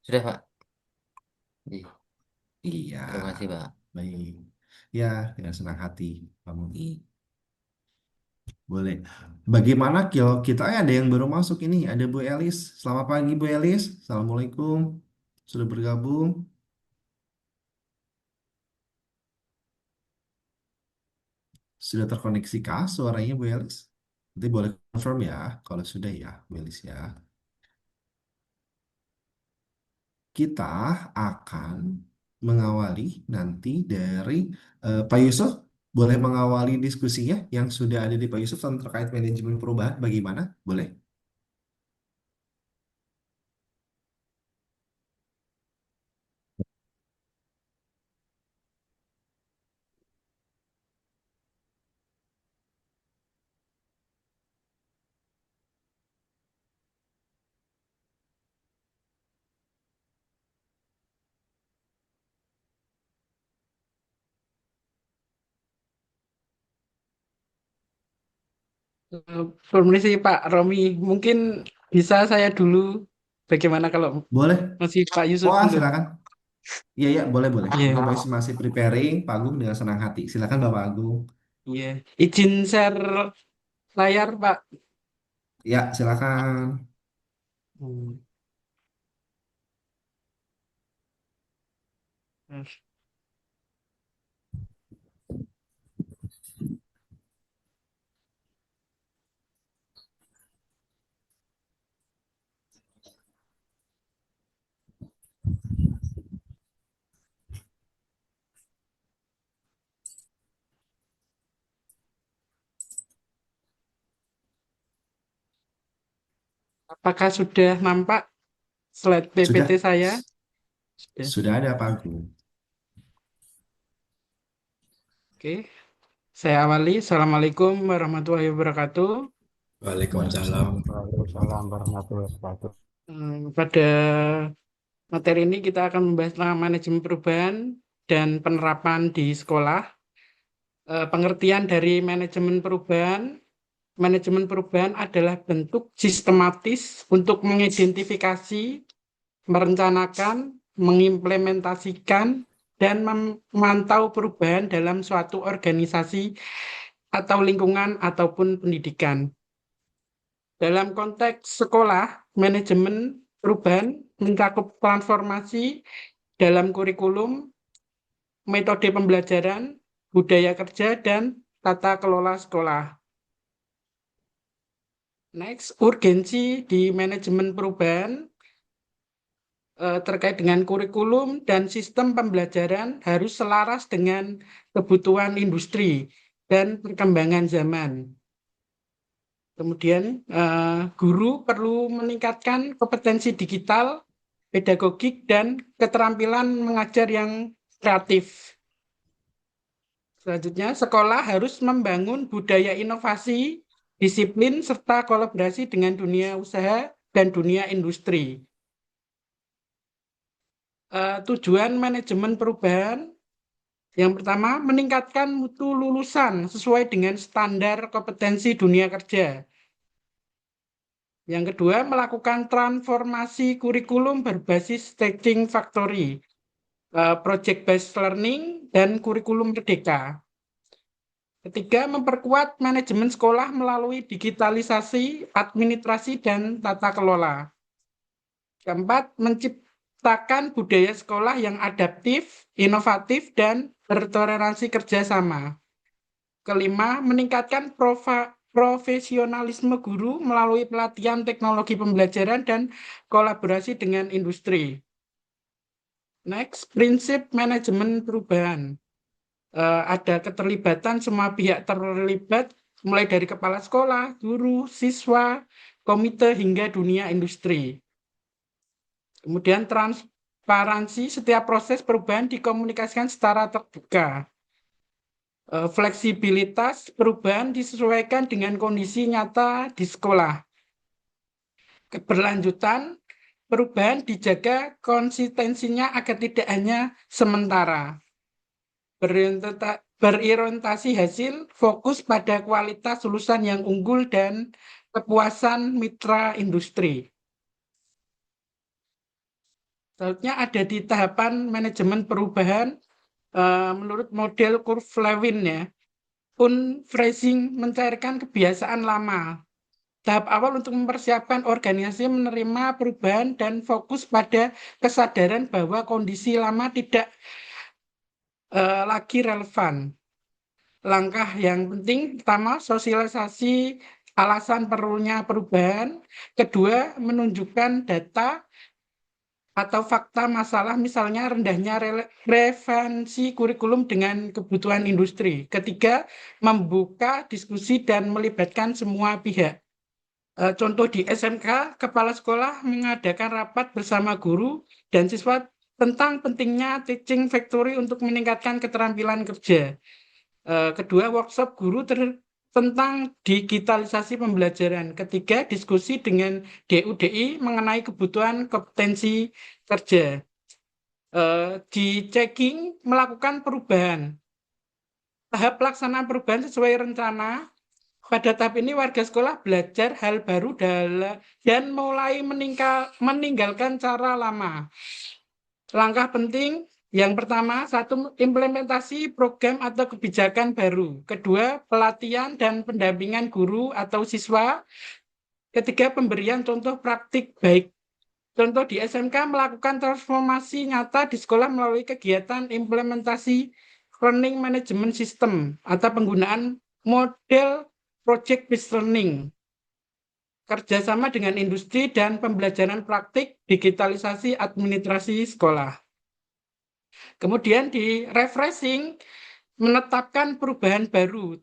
Sudah, Pak. Iya, Iya, terima kasih, Pak. baik. Ya, dengan senang hati, Pak Muni. Boleh. Bagaimana kita ada yang baru masuk ini? Ada Bu Elis. Selamat pagi Bu Elis. Assalamualaikum. Sudah bergabung? Sudah terkoneksi kah suaranya Bu Elis? Nanti boleh confirm ya kalau sudah ya Bu Elis ya. Kita akan mengawali nanti dari Pak Yusuf. Boleh mengawali diskusinya yang sudah ada di Pak Yusuf tentang terkait manajemen perubahan. Bagaimana? Boleh? Permisi Pak Romi, mungkin bisa saya dulu. Bagaimana kalau Boleh. masih Pak Yusuf Wah, dulu? silakan. Iya, iya, boleh, boleh. Mumpung Pak Iya, Yusuf masih preparing, Pak Agung dengan senang hati. Silakan Bapak Agung. iya. Izin share layar, Pak. Ya, silakan. Hmm. Apakah sudah nampak slide PPT Sudah, saya? Sudah. sudah ada Pak Agung. Oke, saya awali. Assalamualaikum warahmatullahi wabarakatuh. Waalaikumsalam. Waalaikumsalam warahmatullahi wabarakatuh. Pada materi ini kita akan membahas tentang manajemen perubahan dan penerapan di sekolah. Pengertian dari manajemen perubahan. Manajemen perubahan adalah bentuk sistematis untuk mengidentifikasi, merencanakan, mengimplementasikan, dan memantau perubahan dalam suatu organisasi atau lingkungan ataupun pendidikan. Dalam konteks sekolah, manajemen perubahan mencakup transformasi dalam kurikulum, metode pembelajaran, budaya kerja, dan tata kelola sekolah. Next, urgensi di manajemen perubahan terkait dengan kurikulum dan sistem pembelajaran harus selaras dengan kebutuhan industri dan perkembangan zaman. Kemudian, guru perlu meningkatkan kompetensi digital, pedagogik, dan keterampilan mengajar yang kreatif. Selanjutnya, sekolah harus membangun budaya inovasi, disiplin, serta kolaborasi dengan dunia usaha dan dunia industri. Tujuan manajemen perubahan yang pertama, meningkatkan mutu lulusan sesuai dengan standar kompetensi dunia kerja. Yang kedua, melakukan transformasi kurikulum berbasis Teaching Factory, Project Based Learning, dan kurikulum merdeka. Ketiga, memperkuat manajemen sekolah melalui digitalisasi, administrasi, dan tata kelola. Keempat, menciptakan budaya sekolah yang adaptif, inovatif, dan bertoleransi kerjasama. Kelima, meningkatkan profesionalisme guru melalui pelatihan teknologi pembelajaran dan kolaborasi dengan industri. Next, prinsip manajemen perubahan. Ada keterlibatan semua pihak terlibat, mulai dari kepala sekolah, guru, siswa, komite, hingga dunia industri. Kemudian transparansi, setiap proses perubahan dikomunikasikan secara terbuka. Fleksibilitas perubahan disesuaikan dengan kondisi nyata di sekolah. Keberlanjutan perubahan dijaga konsistensinya agar tidak hanya sementara. Berorientasi hasil, fokus pada kualitas lulusan yang unggul dan kepuasan mitra industri. Selanjutnya ada di tahapan manajemen perubahan menurut model Kurve-Lewin ya. Unphrasing mencairkan kebiasaan lama. Tahap awal untuk mempersiapkan organisasi menerima perubahan dan fokus pada kesadaran bahwa kondisi lama tidak lagi relevan. Langkah yang penting pertama sosialisasi alasan perlunya perubahan. Kedua, menunjukkan data atau fakta masalah misalnya rendahnya relevansi kurikulum dengan kebutuhan industri. Ketiga, membuka diskusi dan melibatkan semua pihak. Contoh di SMK, kepala sekolah mengadakan rapat bersama guru dan siswa tentang pentingnya teaching factory untuk meningkatkan keterampilan kerja. Kedua, workshop guru tentang digitalisasi pembelajaran. Ketiga, diskusi dengan DUDI mengenai kebutuhan kompetensi kerja. Di checking melakukan perubahan. Tahap pelaksanaan perubahan sesuai rencana. Pada tahap ini warga sekolah belajar hal baru dan mulai meninggalkan cara lama. Langkah penting yang pertama, satu, implementasi program atau kebijakan baru. Kedua, pelatihan dan pendampingan guru atau siswa. Ketiga, pemberian contoh praktik baik. Contoh di SMK melakukan transformasi nyata di sekolah melalui kegiatan implementasi learning management system atau penggunaan model project based learning. Kerjasama dengan industri dan pembelajaran praktik digitalisasi administrasi sekolah. Kemudian di refreshing menetapkan perubahan baru.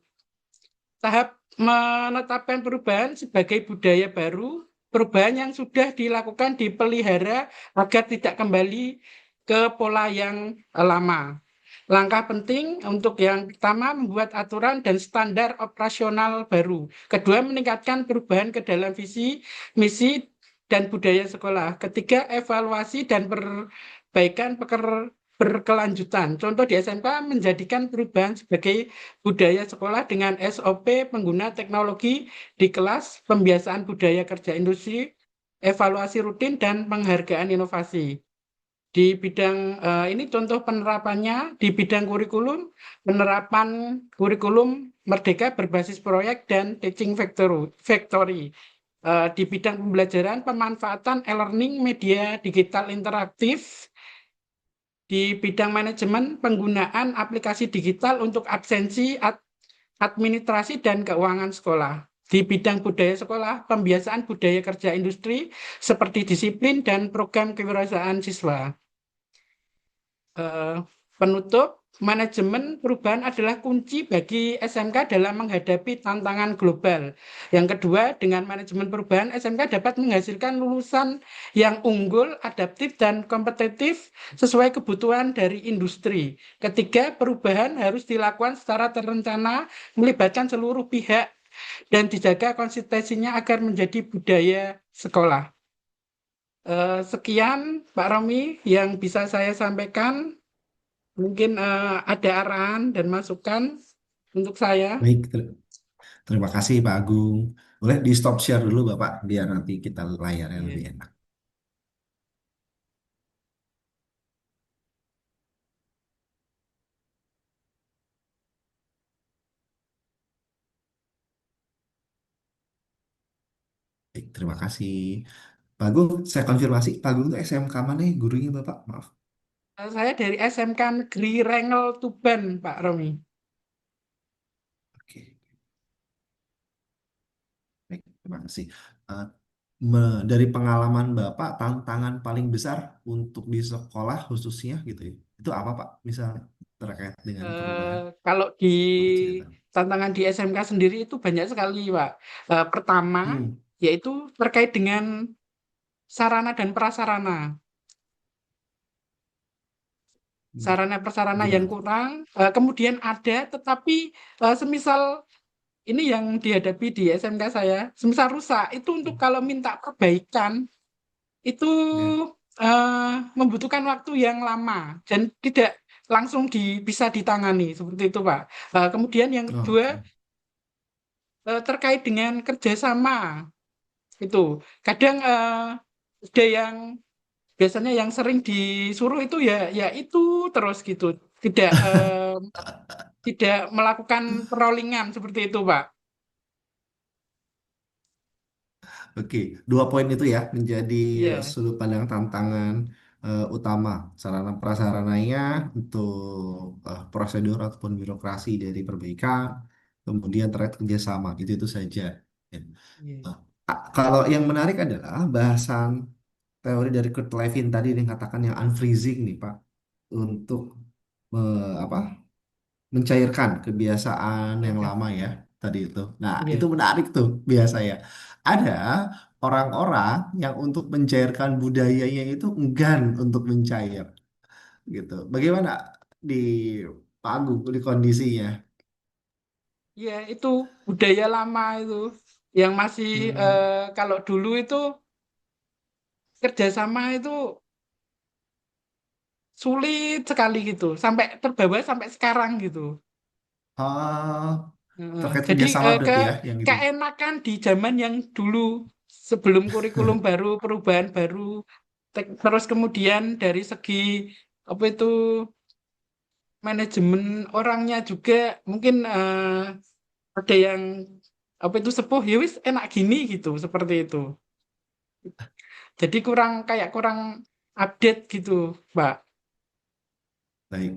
Tahap menetapkan perubahan sebagai budaya baru, perubahan yang sudah dilakukan dipelihara agar tidak kembali ke pola yang lama. Langkah penting untuk yang pertama membuat aturan dan standar operasional baru. Kedua, meningkatkan perubahan ke dalam visi, misi, dan budaya sekolah. Ketiga, evaluasi dan perbaikan berkelanjutan. Contoh di SMK menjadikan perubahan sebagai budaya sekolah dengan SOP pengguna teknologi di kelas, pembiasaan budaya kerja industri, evaluasi rutin, dan penghargaan inovasi. Di bidang ini contoh penerapannya di bidang kurikulum, penerapan kurikulum merdeka berbasis proyek dan teaching factory. Di bidang pembelajaran, pemanfaatan e-learning media digital interaktif. Di bidang manajemen, penggunaan aplikasi digital untuk absensi, administrasi, dan keuangan sekolah. Di bidang budaya sekolah, pembiasaan budaya kerja industri seperti disiplin dan program kewirausahaan siswa. Penutup, manajemen perubahan adalah kunci bagi SMK dalam menghadapi tantangan global. Yang kedua, dengan manajemen perubahan, SMK dapat menghasilkan lulusan yang unggul, adaptif, dan kompetitif sesuai kebutuhan dari industri. Ketiga, perubahan harus dilakukan secara terencana, melibatkan seluruh pihak, dan dijaga konsistensinya agar menjadi budaya sekolah. Sekian Pak Romi yang bisa saya sampaikan. Mungkin ada arahan dan masukan untuk saya. Baik, terima kasih Pak Agung. Boleh di stop share dulu Bapak, biar nanti kita layarnya lebih Iya. enak. Baik, terima kasih. Pak Agung, saya konfirmasi, Pak Agung itu SMK mana ya gurunya Bapak? Maaf. Saya dari SMK Negeri Rengel Tuban, Pak Romi. Oke, baik, terima kasih. Eh, dari pengalaman Bapak, tantangan paling besar untuk di sekolah khususnya gitu ya, itu apa Pak? Misalnya terkait dengan perubahan, Kalau di boleh cerita. tantangan di SMK sendiri itu banyak sekali, Pak. Pertama, Hmm. yaitu terkait dengan sarana dan prasarana. Sarana prasarana yang Gimana? kurang, kemudian ada, tetapi semisal ini yang dihadapi di SMK saya, semisal rusak, itu untuk kalau minta perbaikan, itu Ya. membutuhkan waktu yang lama dan tidak langsung bisa ditangani seperti itu, Pak. Kemudian yang kedua Oke. terkait dengan kerjasama itu kadang ada yang biasanya yang sering disuruh itu ya ya itu terus gitu. Tidak tidak melakukan perollingan seperti itu, Pak. Oke, dua poin itu ya menjadi Iya, sudut pandang tantangan utama sarana prasarananya untuk prosedur ataupun birokrasi dari perbaikan, kemudian terkait kerjasama itu saja. Ya. iya, Nah, kalau yang menarik adalah bahasan teori dari Kurt Lewin tadi yang katakan yang unfreezing nih Pak untuk apa mencairkan kebiasaan yang iya, lama ya tadi itu. Nah, itu iya. menarik tuh biasa ya. Ada orang-orang yang untuk mencairkan budayanya itu enggan untuk mencair gitu. Bagaimana di Pak Agung di kondisinya? Iya, itu budaya lama itu yang masih Hmm. kalau dulu itu kerjasama itu sulit sekali gitu, sampai terbawa sampai sekarang gitu. Oh, Heeh. terkait Jadi kerjasama berarti ya yang itu. keenakan di zaman yang dulu sebelum kurikulum baru, perubahan baru, terus kemudian dari segi apa itu manajemen orangnya juga mungkin ada yang apa itu sepuh ya wis enak gini gitu seperti itu. Jadi kurang kayak kurang update gitu, Mbak. Baik.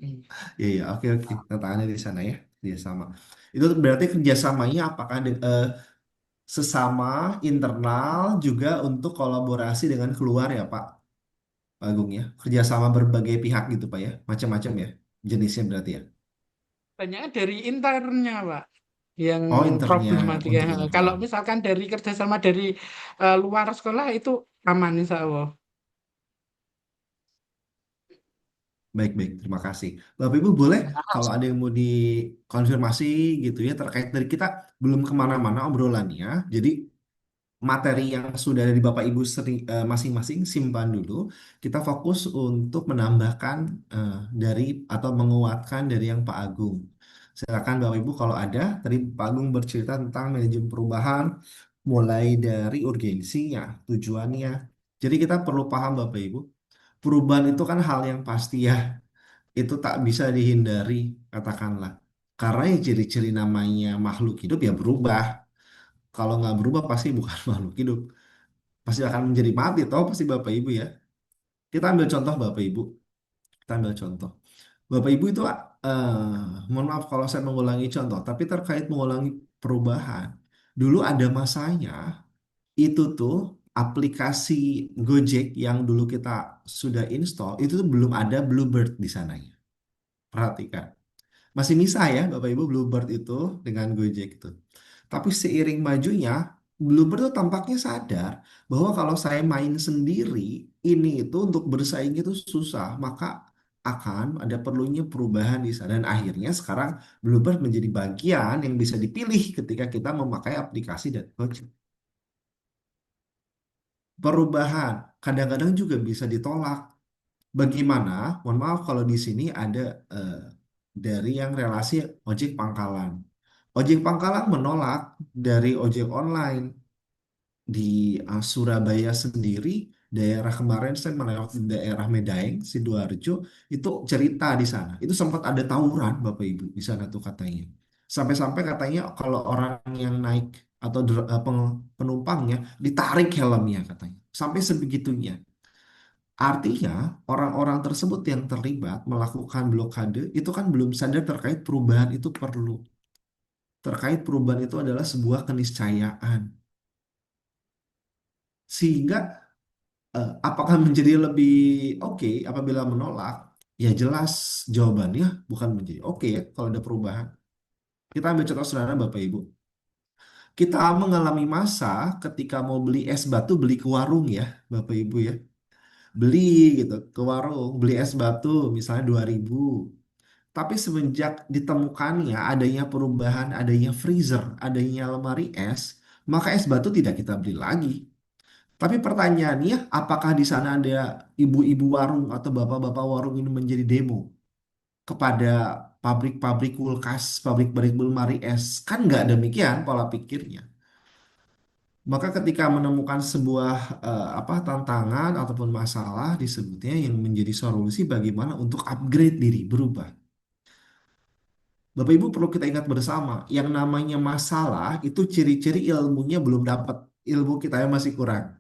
Hmm. Iya, iya, oke, oke. Tantangannya di sana ya, kerjasama. Itu berarti kerjasamanya apakah sesama internal juga untuk kolaborasi dengan keluar ya Pak Agung ya? Kerjasama berbagai pihak gitu Pak ya? Macam-macam ya jenisnya berarti ya? Banyak dari internnya, Pak, yang Oh, internya problematika. untuk Kalau internal. misalkan dari kerjasama dari luar sekolah itu aman, insya Allah. Baik, baik. Terima kasih. Bapak Ibu boleh kalau ada yang mau dikonfirmasi gitu ya terkait dari kita belum kemana-mana obrolannya. Jadi materi yang sudah ada di Bapak Ibu masing-masing simpan dulu. Kita fokus untuk menambahkan dari atau menguatkan dari yang Pak Agung. Silakan Bapak Ibu kalau ada. Tadi Pak Agung bercerita tentang manajemen perubahan, mulai dari urgensinya, tujuannya. Jadi kita perlu paham Bapak Ibu, perubahan itu kan hal yang pasti ya. Itu tak bisa dihindari, katakanlah. Karena ya ciri-ciri namanya makhluk hidup ya berubah. Kalau nggak berubah pasti bukan makhluk hidup, pasti akan menjadi mati toh pasti Bapak Ibu ya. Kita ambil contoh Bapak Ibu, kita ambil contoh. Bapak Ibu itu mohon maaf kalau saya mengulangi contoh, tapi terkait mengulangi perubahan. Dulu ada masanya itu tuh aplikasi Gojek yang dulu kita sudah install itu tuh belum ada Bluebird di sananya. Perhatikan. Masih misah ya Bapak Ibu Bluebird itu dengan Gojek itu. Tapi seiring majunya, Bluebird tuh tampaknya sadar bahwa kalau saya main sendiri, ini itu untuk bersaing itu susah, maka akan ada perlunya perubahan di sana. Dan akhirnya sekarang Bluebird menjadi bagian yang bisa dipilih ketika kita memakai aplikasi dan Gojek. Perubahan kadang-kadang juga bisa ditolak. Bagaimana? Mohon maaf kalau di sini ada eh, dari yang relasi ojek pangkalan. Ojek pangkalan menolak dari ojek online di Surabaya sendiri, daerah kemarin saya melewati daerah Medaeng, Sidoarjo, itu cerita di sana. Itu sempat ada tawuran Bapak Ibu di sana tuh katanya. Sampai-sampai katanya kalau orang yang naik atau penumpangnya ditarik helmnya katanya. Sampai sebegitunya. Artinya orang-orang tersebut yang terlibat melakukan blokade itu kan belum sadar terkait perubahan itu perlu. Terkait perubahan itu adalah sebuah keniscayaan. Sehingga apakah menjadi lebih oke apabila menolak? Ya jelas jawabannya bukan menjadi oke ya kalau ada perubahan. Kita ambil contoh sederhana Bapak Ibu. Kita mengalami masa ketika mau beli es batu beli ke warung ya Bapak Ibu ya. Beli gitu ke warung, beli es batu misalnya 2.000. Tapi semenjak ditemukannya adanya perubahan, adanya freezer, adanya lemari es, maka es batu tidak kita beli lagi. Tapi pertanyaannya, apakah di sana ada ibu-ibu warung atau bapak-bapak warung ini menjadi demo kepada pabrik-pabrik kulkas, pabrik-pabrik lemari es? Kan nggak demikian pola pikirnya. Maka ketika menemukan sebuah tantangan ataupun masalah disebutnya yang menjadi solusi bagaimana untuk upgrade diri, berubah. Bapak Ibu perlu kita ingat bersama, yang namanya masalah itu ciri-ciri ilmunya belum dapat, ilmu kita yang masih kurang.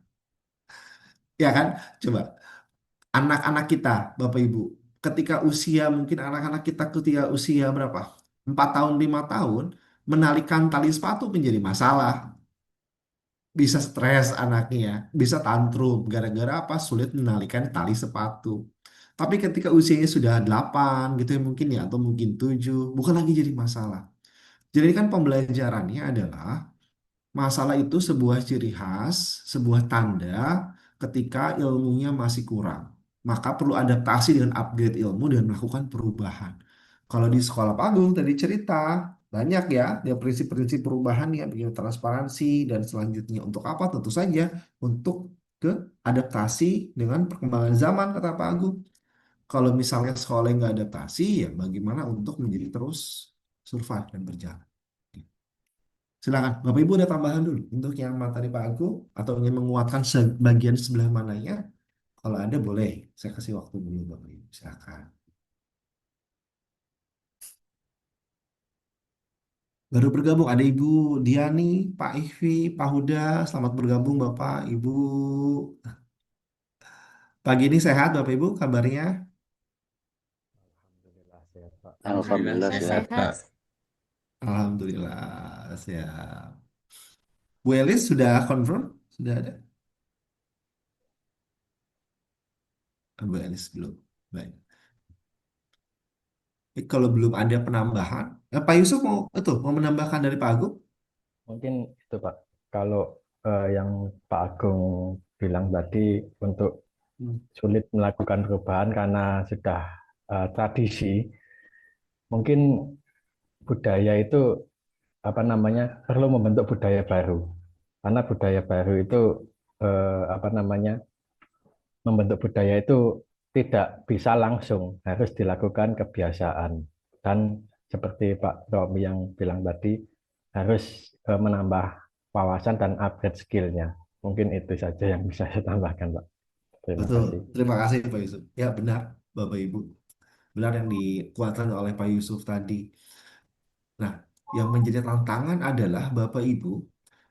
Ya kan? Coba anak-anak kita, Bapak Ibu, ketika usia mungkin anak-anak kita ketika usia berapa? 4 tahun, 5 tahun, menalikan tali sepatu menjadi masalah. Bisa stres anaknya, bisa tantrum gara-gara apa? Sulit menalikan tali sepatu. Tapi ketika usianya sudah 8 gitu ya mungkin ya atau mungkin 7, bukan lagi jadi masalah. Jadi kan pembelajarannya adalah masalah itu sebuah ciri khas, sebuah tanda ketika ilmunya masih kurang. Maka perlu adaptasi dengan upgrade ilmu dan melakukan perubahan. Kalau di sekolah Pak Agung tadi cerita, banyak ya, dia prinsip-prinsip perubahan ya, begini transparansi dan selanjutnya untuk apa? Tentu saja untuk ke adaptasi dengan perkembangan zaman kata Pak Agung. Kalau misalnya sekolah yang nggak adaptasi, ya bagaimana untuk menjadi terus survive dan berjalan. Silakan, Bapak Ibu ada tambahan dulu untuk yang materi Pak Agung atau ingin menguatkan sebagian sebelah mananya. Kalau ada boleh, saya kasih waktu dulu Bapak Ibu. Silakan. Baru bergabung ada Ibu Diani, Pak Ihvi, Pak Huda. Selamat bergabung Bapak Ibu. Pagi ini sehat Bapak Ibu kabarnya? Alhamdulillah sehat, Pak. Alhamdulillah sehat, Kak. Alhamdulillah sehat. Bu Elis sudah confirm? Sudah ada? Bu Elis belum. Baik. Kalau belum ada penambahan, Pak Yusuf mau menambahkan dari Pak Agung? Mungkin itu Pak, kalau yang Pak Agung bilang tadi untuk Hmm. sulit melakukan perubahan karena sudah tradisi, mungkin budaya itu apa namanya perlu membentuk budaya baru. Karena budaya baru itu apa namanya membentuk budaya itu tidak bisa langsung, harus dilakukan kebiasaan. Dan seperti Pak Romi yang bilang tadi, harus menambah wawasan dan upgrade skillnya. Mungkin itu saja yang bisa saya tambahkan, Pak. Terima Betul. kasih. Terima kasih Pak Yusuf. Ya benar, Bapak Ibu. Benar yang dikuatkan oleh Pak Yusuf tadi. Nah, yang menjadi tantangan adalah Bapak Ibu,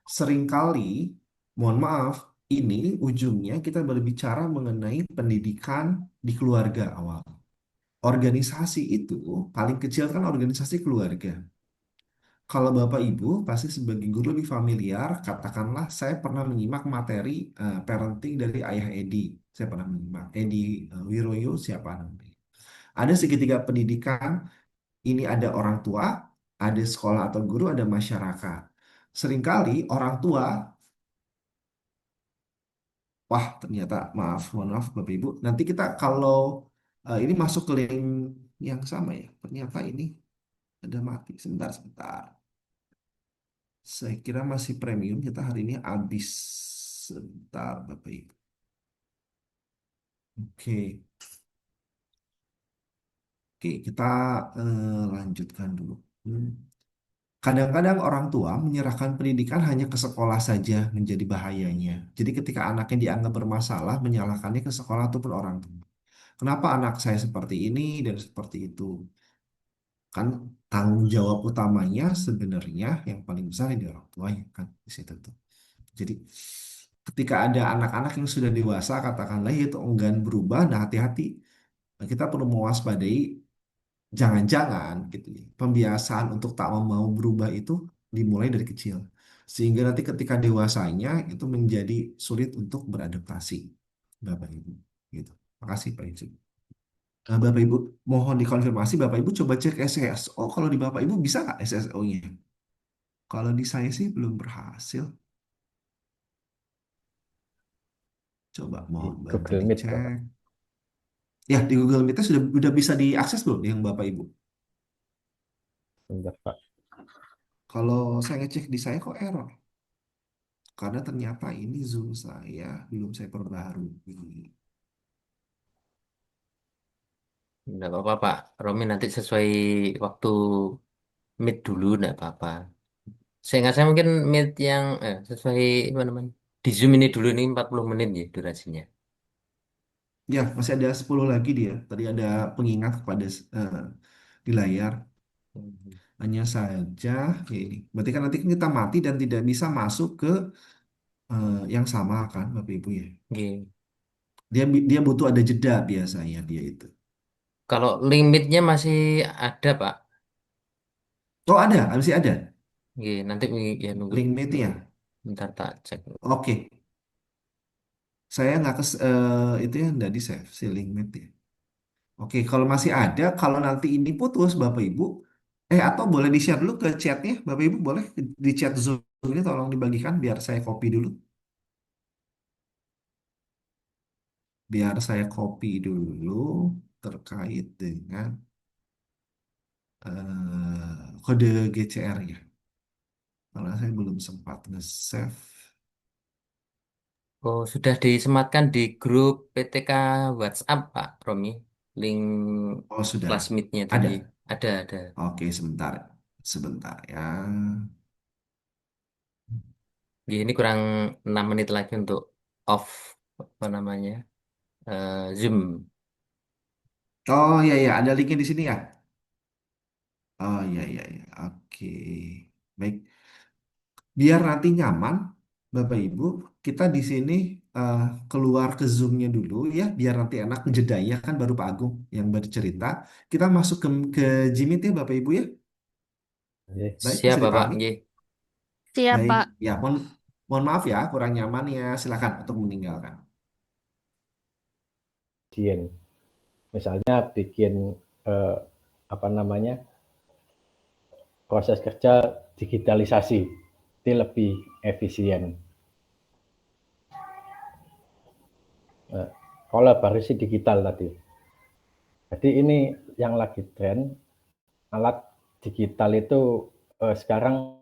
seringkali, mohon maaf, ini ujungnya kita berbicara mengenai pendidikan di keluarga awal. Organisasi itu paling kecil kan organisasi keluarga. Kalau Bapak Ibu pasti sebagai guru lebih familiar, katakanlah saya pernah menyimak materi parenting dari Ayah Edi. Saya pernah menyimak Edi Wiroyo siapa namanya. Ada segitiga pendidikan, ini ada orang tua, ada sekolah atau guru, ada masyarakat. Seringkali orang tua, wah ternyata maaf, mohon maaf Bapak Ibu. Nanti kita kalau ini masuk ke link yang sama ya, ternyata ini ada mati. Sebentar, sebentar. Saya kira masih premium, kita hari ini habis. Sebentar Bapak Ibu. Oke, oke kita lanjutkan dulu. Hmm. Kadang-kadang orang tua menyerahkan pendidikan hanya ke sekolah saja menjadi bahayanya. Jadi ketika anaknya dianggap bermasalah, menyalahkannya ke sekolah ataupun orang tua. Kenapa anak saya seperti ini dan seperti itu? Kan tanggung jawab utamanya sebenarnya yang paling besar di orang tuanya kan di situ tuh. Jadi ketika ada anak-anak yang sudah dewasa, katakanlah itu enggan berubah, nah hati-hati. Nah, kita perlu mewaspadai jangan-jangan gitu ya. Pembiasaan untuk tak mau berubah itu dimulai dari kecil. Sehingga nanti ketika dewasanya itu menjadi sulit untuk beradaptasi. Bapak Ibu. Gitu. Makasih Pak Yusuf. Bapak Ibu mohon dikonfirmasi Bapak Ibu coba cek SSO. Kalau di Bapak Ibu bisa nggak SSO-nya? Kalau di saya sih belum berhasil. Coba Di mohon bantu Google Meet, Pak. dicek. Ya di Google Meet sudah bisa diakses belum yang Bapak Ibu? Sebentar, Pak. Kalau saya ngecek di saya kok error. Karena ternyata ini Zoom saya belum saya perbarui. Enggak apa-apa, Pak. Romi nanti sesuai waktu meet dulu, enggak apa-apa. Seingat saya mungkin meet yang sesuai apa namanya? Di Zoom ini dulu ini 40 menit ya durasinya. Ya, masih ada 10 lagi dia. Tadi ada pengingat kepada di layar. Hmm. Hanya saja ya ini. Berarti kan nanti kita mati dan tidak bisa masuk ke yang sama kan, Bapak Ibu ya. Oke. Dia butuh ada jeda biasanya dia itu. Kalau limitnya masih ada, Pak. Oh, ada, masih ada Oke, nanti ya nunggu link meeting-nya. bentar tak cek. Oke, saya nggak itu ya nggak di save si link meet ya. Oke, kalau masih ada, kalau nanti ini putus, Bapak Ibu, atau boleh di-share dulu ke chatnya, Bapak Ibu boleh di chat Zoom ini tolong dibagikan biar saya copy dulu, terkait dengan kode GCR ya, karena saya belum sempat nge-save. Oh, sudah disematkan di grup PTK WhatsApp, Pak Romi. Link Oh, sudah classmate-nya tadi. ada. Ada. Oke, sebentar ya. Ya, ini kurang 6 menit lagi untuk off apa namanya? Zoom. Oh iya iya, ada linknya di sini ya. Oh iya iya iya. Oke, baik. Biar nanti nyaman, Bapak Ibu, kita di sini eh, keluar ke Zoom-nya dulu ya, biar nanti enak jedanya kan baru Pak Agung yang bercerita. Kita masuk ke Jimit ya, Bapak Ibu ya. Oke. Baik, Siap, bisa Bapak. dipahami? Siap, Baik, Pak. ya mohon maaf ya, kurang nyaman ya. Silakan untuk meninggalkan. Bikin. Misalnya bikin eh, apa namanya proses kerja digitalisasi itu lebih efisien. Kolaborasi digital tadi. Jadi ini yang lagi tren, alat digital itu sekarang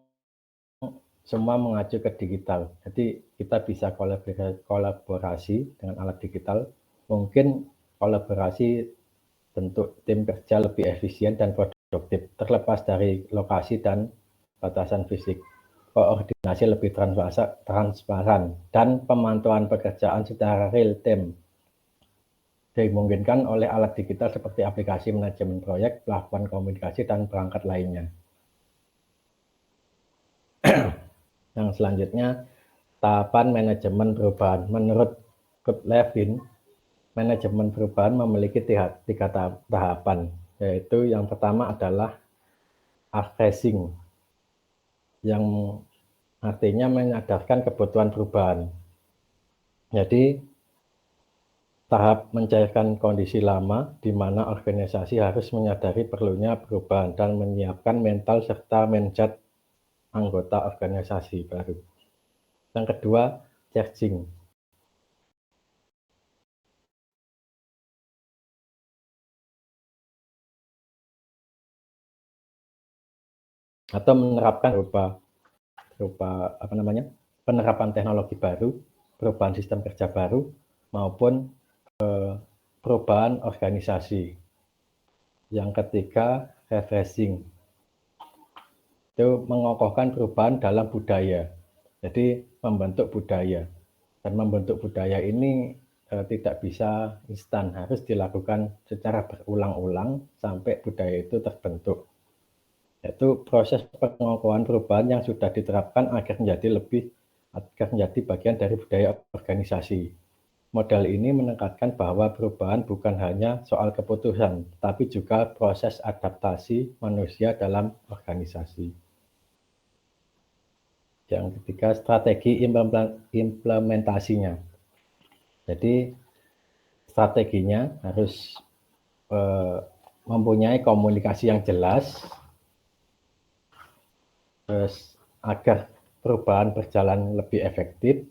semua mengacu ke digital. Jadi kita bisa kolaborasi dengan alat digital. Mungkin kolaborasi bentuk tim kerja lebih efisien dan produktif, terlepas dari lokasi dan batasan fisik. Koordinasi lebih transparan dan pemantauan pekerjaan secara real time dimungkinkan oleh alat digital seperti aplikasi manajemen proyek, platform komunikasi, dan perangkat lainnya. Yang selanjutnya, tahapan manajemen perubahan. Menurut Kurt Lewin, manajemen perubahan memiliki tiga tahapan, yaitu yang pertama adalah addressing, yang artinya menyadarkan kebutuhan perubahan. Jadi, tahap mencairkan kondisi lama, di mana organisasi harus menyadari perlunya perubahan dan menyiapkan mental serta mindset anggota organisasi baru. Yang kedua, charging. Atau menerapkan berupa apa namanya penerapan teknologi baru, perubahan sistem kerja baru, maupun perubahan organisasi. Yang ketiga, refreshing. Itu mengokohkan perubahan dalam budaya. Jadi membentuk budaya. Dan membentuk budaya ini tidak bisa instan, harus dilakukan secara berulang-ulang sampai budaya itu terbentuk. Yaitu proses pengokohan perubahan yang sudah diterapkan agar menjadi bagian dari budaya organisasi. Model ini menekankan bahwa perubahan bukan hanya soal keputusan, tapi juga proses adaptasi manusia dalam organisasi. Yang ketiga, strategi implementasinya. Jadi strateginya harus mempunyai komunikasi yang jelas, agar perubahan berjalan lebih efektif.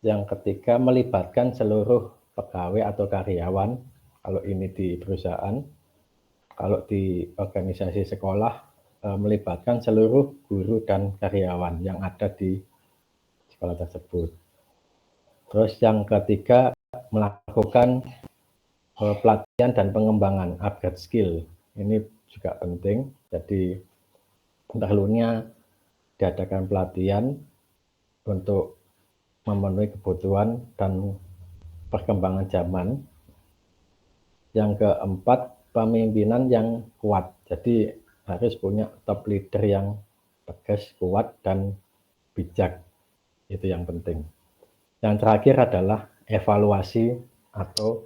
Yang ketiga, melibatkan seluruh pegawai atau karyawan, kalau ini di perusahaan. Kalau di organisasi sekolah, melibatkan seluruh guru dan karyawan yang ada di sekolah tersebut. Terus yang ketiga, melakukan pelatihan dan pengembangan, upgrade skill. Ini juga penting. Jadi perlunya diadakan pelatihan untuk memenuhi kebutuhan dan perkembangan zaman. Yang keempat, pemimpinan yang kuat. Jadi harus punya top leader yang tegas, kuat, dan bijak. Itu yang penting. Yang terakhir adalah evaluasi atau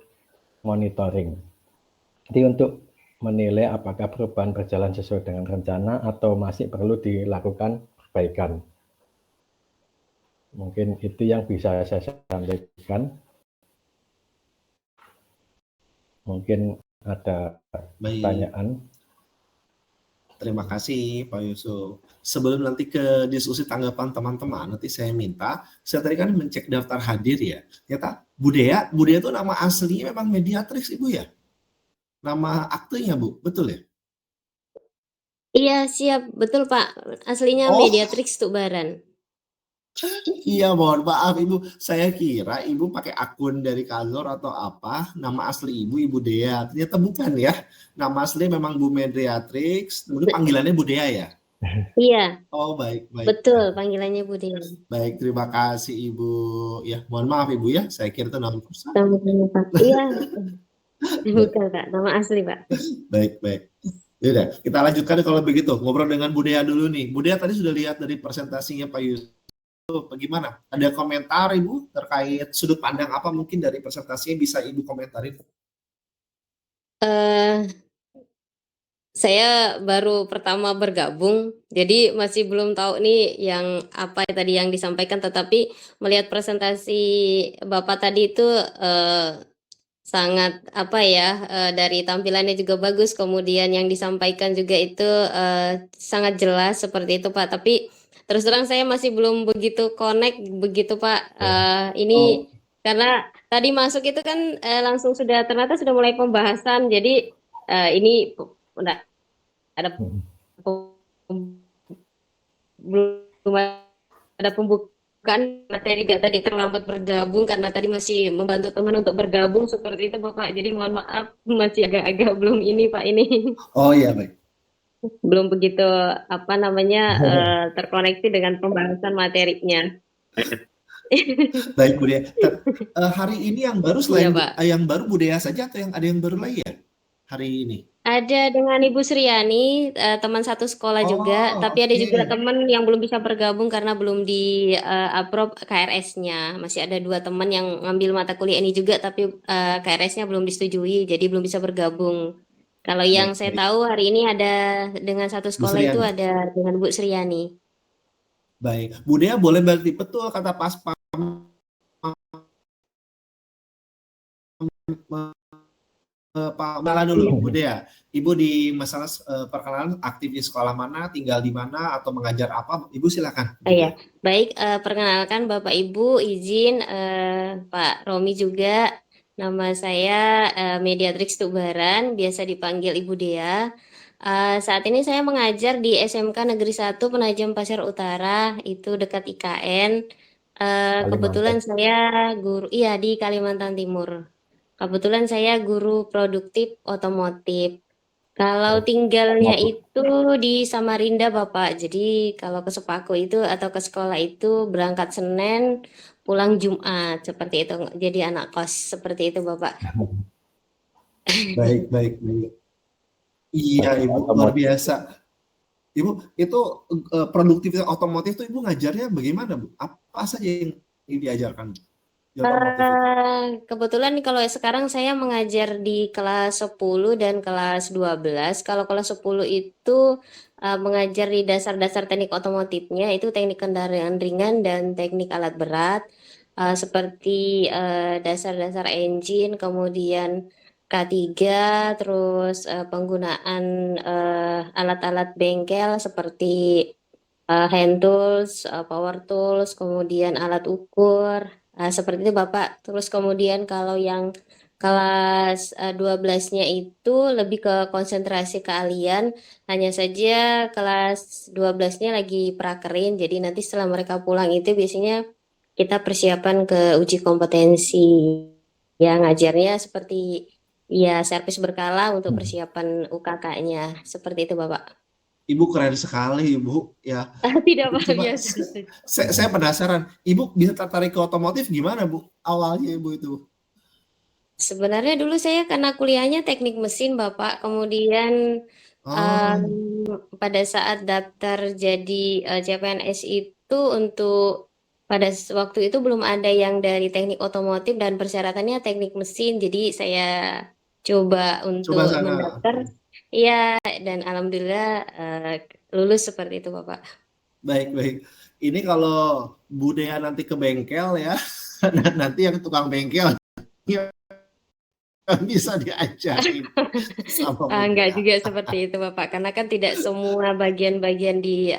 monitoring. Jadi untuk menilai apakah perubahan berjalan sesuai dengan rencana atau masih perlu dilakukan perbaikan. Mungkin itu yang bisa saya sampaikan. Mungkin ada Baik, pertanyaan. terima kasih Pak Yusuf. Sebelum nanti ke diskusi tanggapan teman-teman, nanti saya tadi kan mencek daftar hadir ya. Ternyata Budaya itu nama aslinya memang Mediatrix Ibu ya? Nama aktenya Bu, betul ya? Iya, siap. Betul, Pak. Aslinya Oh, Mediatrix Tubaran. iya mohon maaf Ibu. Saya kira Ibu pakai akun dari kantor atau apa. Nama asli Ibu Dea. Ternyata bukan ya. Nama asli memang Bu Mediatrix. Kemudian panggilannya Bu Dea ya? Iya, Oh baik. betul. Panggilannya Bu Dea. Baik, terima kasih Ibu. Ya, mohon maaf Ibu ya. Saya kira itu nama perusahaan. Sama-sama, Pak. Iya. Bukan, Pak. Nama asli, Pak. Baik. Yaudah, kita lanjutkan kalau begitu. Ngobrol dengan Bu Dea dulu nih. Bu Dea tadi sudah lihat dari presentasinya Pak Yusuf. Bagaimana? Ada komentar Ibu terkait sudut pandang apa mungkin dari presentasinya bisa Ibu komentarin? Saya baru pertama bergabung, jadi masih belum tahu nih yang apa tadi yang disampaikan, tetapi melihat presentasi Bapak tadi itu sangat apa ya, dari tampilannya juga bagus, kemudian yang disampaikan juga itu sangat jelas seperti itu Pak. Tapi terus terang saya masih belum begitu connect begitu Pak. Ini karena tadi masuk itu kan langsung ternyata sudah mulai pembahasan. Jadi ini udah ada belum ada pembukaan materi, tadi terlambat bergabung karena tadi masih membantu teman untuk bergabung seperti itu Bapak. Jadi mohon maaf masih agak-agak belum ini Pak ini. Oh iya baik. Belum begitu apa namanya terkoneksi dengan pembahasan materinya. Baik Bu Dea. Hari ini yang baru selain Iya, Pak. yang baru Bu Dea saja atau yang ada yang baru lagi ya hari ini? Ada dengan Ibu Sriani, teman satu sekolah juga, tapi ada juga Oke. teman yang belum bisa bergabung karena belum di approve KRS-nya. Masih ada 2 teman yang ngambil mata kuliah ini juga, tapi KRS-nya belum disetujui, jadi belum bisa bergabung. Kalau yang saya Baik. tahu hari ini ada dengan satu Bu sekolah itu Sriani. ada dengan Bu Sriani. Baik. Bu Dea boleh berarti betul kata Pak Mala dulu, Bu Dea. Ibu di masalah perkenalan aktif di sekolah mana, tinggal di mana, atau mengajar apa? Ibu silakan. Iya, baik. Perkenalkan Bapak Ibu, izin Pak Romi juga. Nama saya Mediatrix Tubaran, biasa dipanggil Ibu Dea. Saat ini saya mengajar di SMK Negeri 1 Penajam Pasir Utara, itu dekat IKN. Kebetulan saya guru, iya di Kalimantan Timur. Kebetulan saya guru produktif otomotif. Kalau tinggalnya itu di Samarinda Bapak, jadi kalau ke Sepaku itu atau ke sekolah itu berangkat Senin, pulang Jumat, seperti itu. Jadi anak kos, seperti itu Bapak. Baik. Iya Ibu, luar biasa. Ibu, itu produktivitas otomotif itu Ibu ngajarnya bagaimana Bu? Apa saja yang diajarkan di otomotif itu? Kebetulan kalau sekarang saya mengajar di kelas 10 dan kelas 12. Kalau kelas 10 itu mengajar di dasar-dasar teknik otomotifnya, itu teknik kendaraan ringan dan teknik alat berat, seperti dasar-dasar engine, kemudian K3, terus penggunaan alat-alat bengkel seperti hand tools, power tools, kemudian alat ukur. Seperti itu Bapak. Terus kemudian kalau yang kelas 12-nya itu lebih ke konsentrasi keahlian. Hanya saja kelas 12-nya lagi prakerin. Jadi nanti setelah mereka pulang itu biasanya kita persiapan ke uji kompetensi. Ya ngajarnya seperti ya servis berkala untuk persiapan UKK-nya. Seperti itu Bapak. Ibu keren sekali, Ibu. Ya, Tidak Pak, coba biasa saja. saya penasaran, Ibu bisa tertarik ke otomotif gimana, Bu? Awalnya Ibu itu. Sebenarnya dulu saya karena kuliahnya teknik mesin Bapak, kemudian Oh, pada saat daftar jadi CPNS itu untuk waktu itu belum ada yang dari teknik otomotif dan persyaratannya teknik mesin, jadi saya coba coba untuk sana. mendaftar, iya, dan alhamdulillah lulus seperti itu Bapak. Baik, baik. Ini kalau Bu Dea nanti ke bengkel ya, nanti yang tukang bengkel bisa diajarin sama Bu Enggak Dea. juga seperti itu Bapak, karena kan tidak semua bagian-bagian di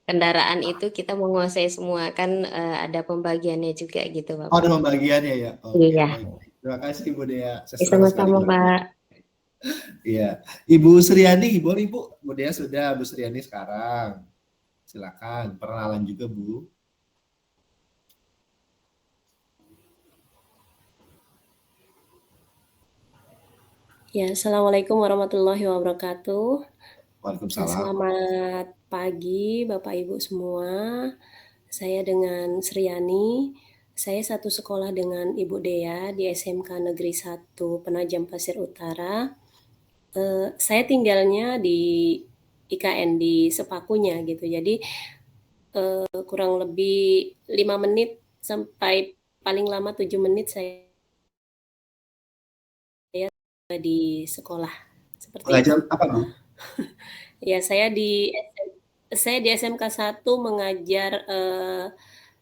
kendaraan itu kita menguasai semua, kan ada pembagiannya juga gitu Oh, ada Bapak. pembagiannya ya. Oke, Iya, baik. Terima kasih Bu Dea. Saya senang sekali sama-sama dengar. Pak. Iya. Ibu Suryani, boleh Ibu? Bu Dea sudah, Bu Suryani sekarang. Silakan, perkenalan juga Bu. Ya, Assalamualaikum warahmatullahi wabarakatuh. Waalaikumsalam. Selamat pagi Bapak Ibu semua. Saya dengan Sriani. Saya satu sekolah dengan Ibu Dea di SMK Negeri 1 Penajam Pasir Utara. Saya tinggalnya di IKN di Sepakunya gitu. Jadi kurang lebih 5 menit sampai paling lama 7 menit saya di sekolah. Seperti itu. Pengajar apa Bu? Ya, saya di SMK 1 mengajar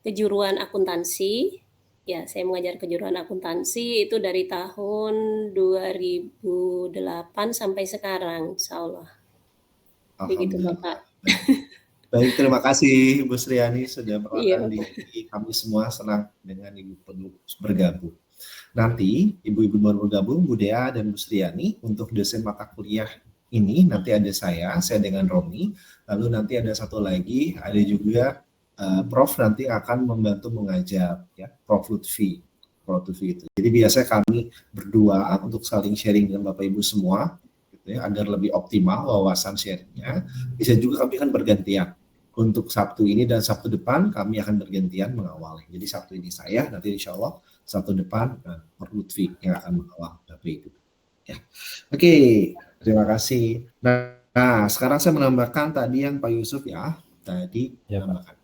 kejuruan akuntansi. Ya, saya mengajar kejuruan akuntansi itu dari tahun 2008 sampai sekarang, insya Allah. Begitu Alhamdulillah. Bapak. Baik, terima kasih Bu Sriani sudah Iya, berkenan di kami semua senang dengan Ibu perlu bergabung. Nanti ibu-ibu baru bergabung, Bu Dea dan Bu Sriani untuk dosen mata kuliah ini nanti ada saya dengan Romi, lalu nanti ada satu lagi, ada juga Prof nanti akan membantu mengajar ya, Prof Lutfi itu. Jadi biasanya kami berdua untuk saling sharing dengan Bapak Ibu semua gitu ya, agar lebih optimal wawasan sharingnya. Bisa juga kami akan bergantian. Untuk Sabtu ini dan Sabtu depan kami akan bergantian mengawal. Jadi Sabtu ini saya, nanti insya Allah Sabtu depan Prof Lutfi yang akan mengawal Bapak Ibu. Ya. Oke, terima kasih. Nah, sekarang saya menambahkan tadi yang Pak Yusuf ya, tadi Ya, menambahkan.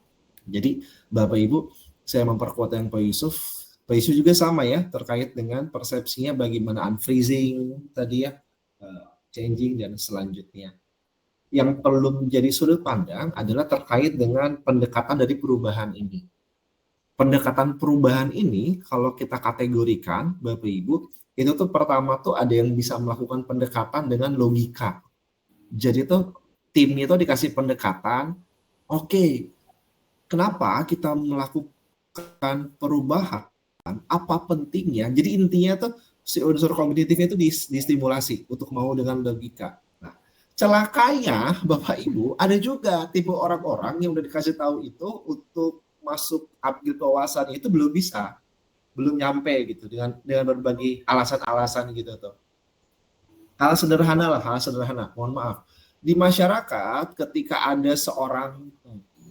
Jadi Bapak Ibu, saya memperkuat yang Pak Yusuf. Pak Yusuf juga sama ya, terkait dengan persepsinya bagaimana unfreezing tadi ya, changing dan selanjutnya. Yang perlu menjadi sudut pandang adalah terkait dengan pendekatan dari perubahan ini. Pendekatan perubahan ini kalau kita kategorikan Bapak Ibu, itu tuh pertama tuh ada yang bisa melakukan pendekatan dengan logika. Jadi tuh timnya tuh dikasih pendekatan, oke, kenapa kita melakukan perubahan? Apa pentingnya? Jadi intinya tuh si unsur kognitifnya itu distimulasi untuk mau dengan logika. Celakanya Bapak Ibu ada juga tipe orang-orang yang udah dikasih tahu itu untuk masuk upgrade wawasan itu belum bisa, belum nyampe gitu dengan berbagai alasan-alasan gitu tuh. Hal sederhana lah, hal sederhana. Mohon maaf. Di masyarakat ketika ada seorang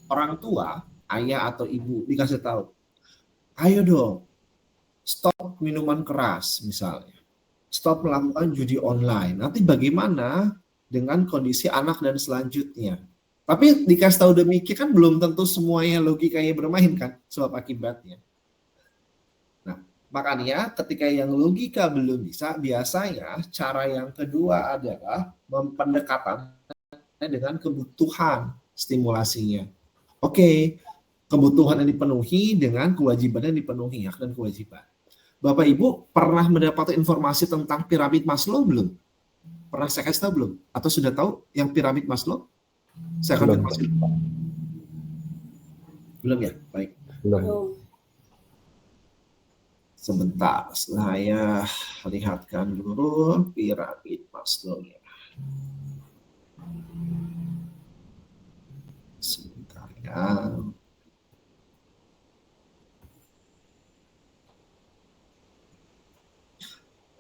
orang tua, ayah atau ibu dikasih tahu, ayo dong, stop minuman keras misalnya, stop melakukan judi online. Nanti bagaimana dengan kondisi anak dan selanjutnya. Tapi dikasih tahu demikian kan belum tentu semuanya logikanya bermain kan, sebab akibatnya. Nah, makanya ketika yang logika belum bisa, biasanya cara yang kedua adalah pendekatan dengan kebutuhan stimulasinya. Oke, kebutuhan yang dipenuhi dengan kewajiban yang dipenuhi, hak dan kewajiban. Bapak Ibu pernah mendapat informasi tentang piramid Maslow belum? Pernah saya kasih tahu belum? Atau sudah tahu yang piramid Maslow? Saya akan konfirmasi. Belum ya? Baik. belum. Sebentar, saya lihatkan dulu piramid Maslow ya. Sebentar ya.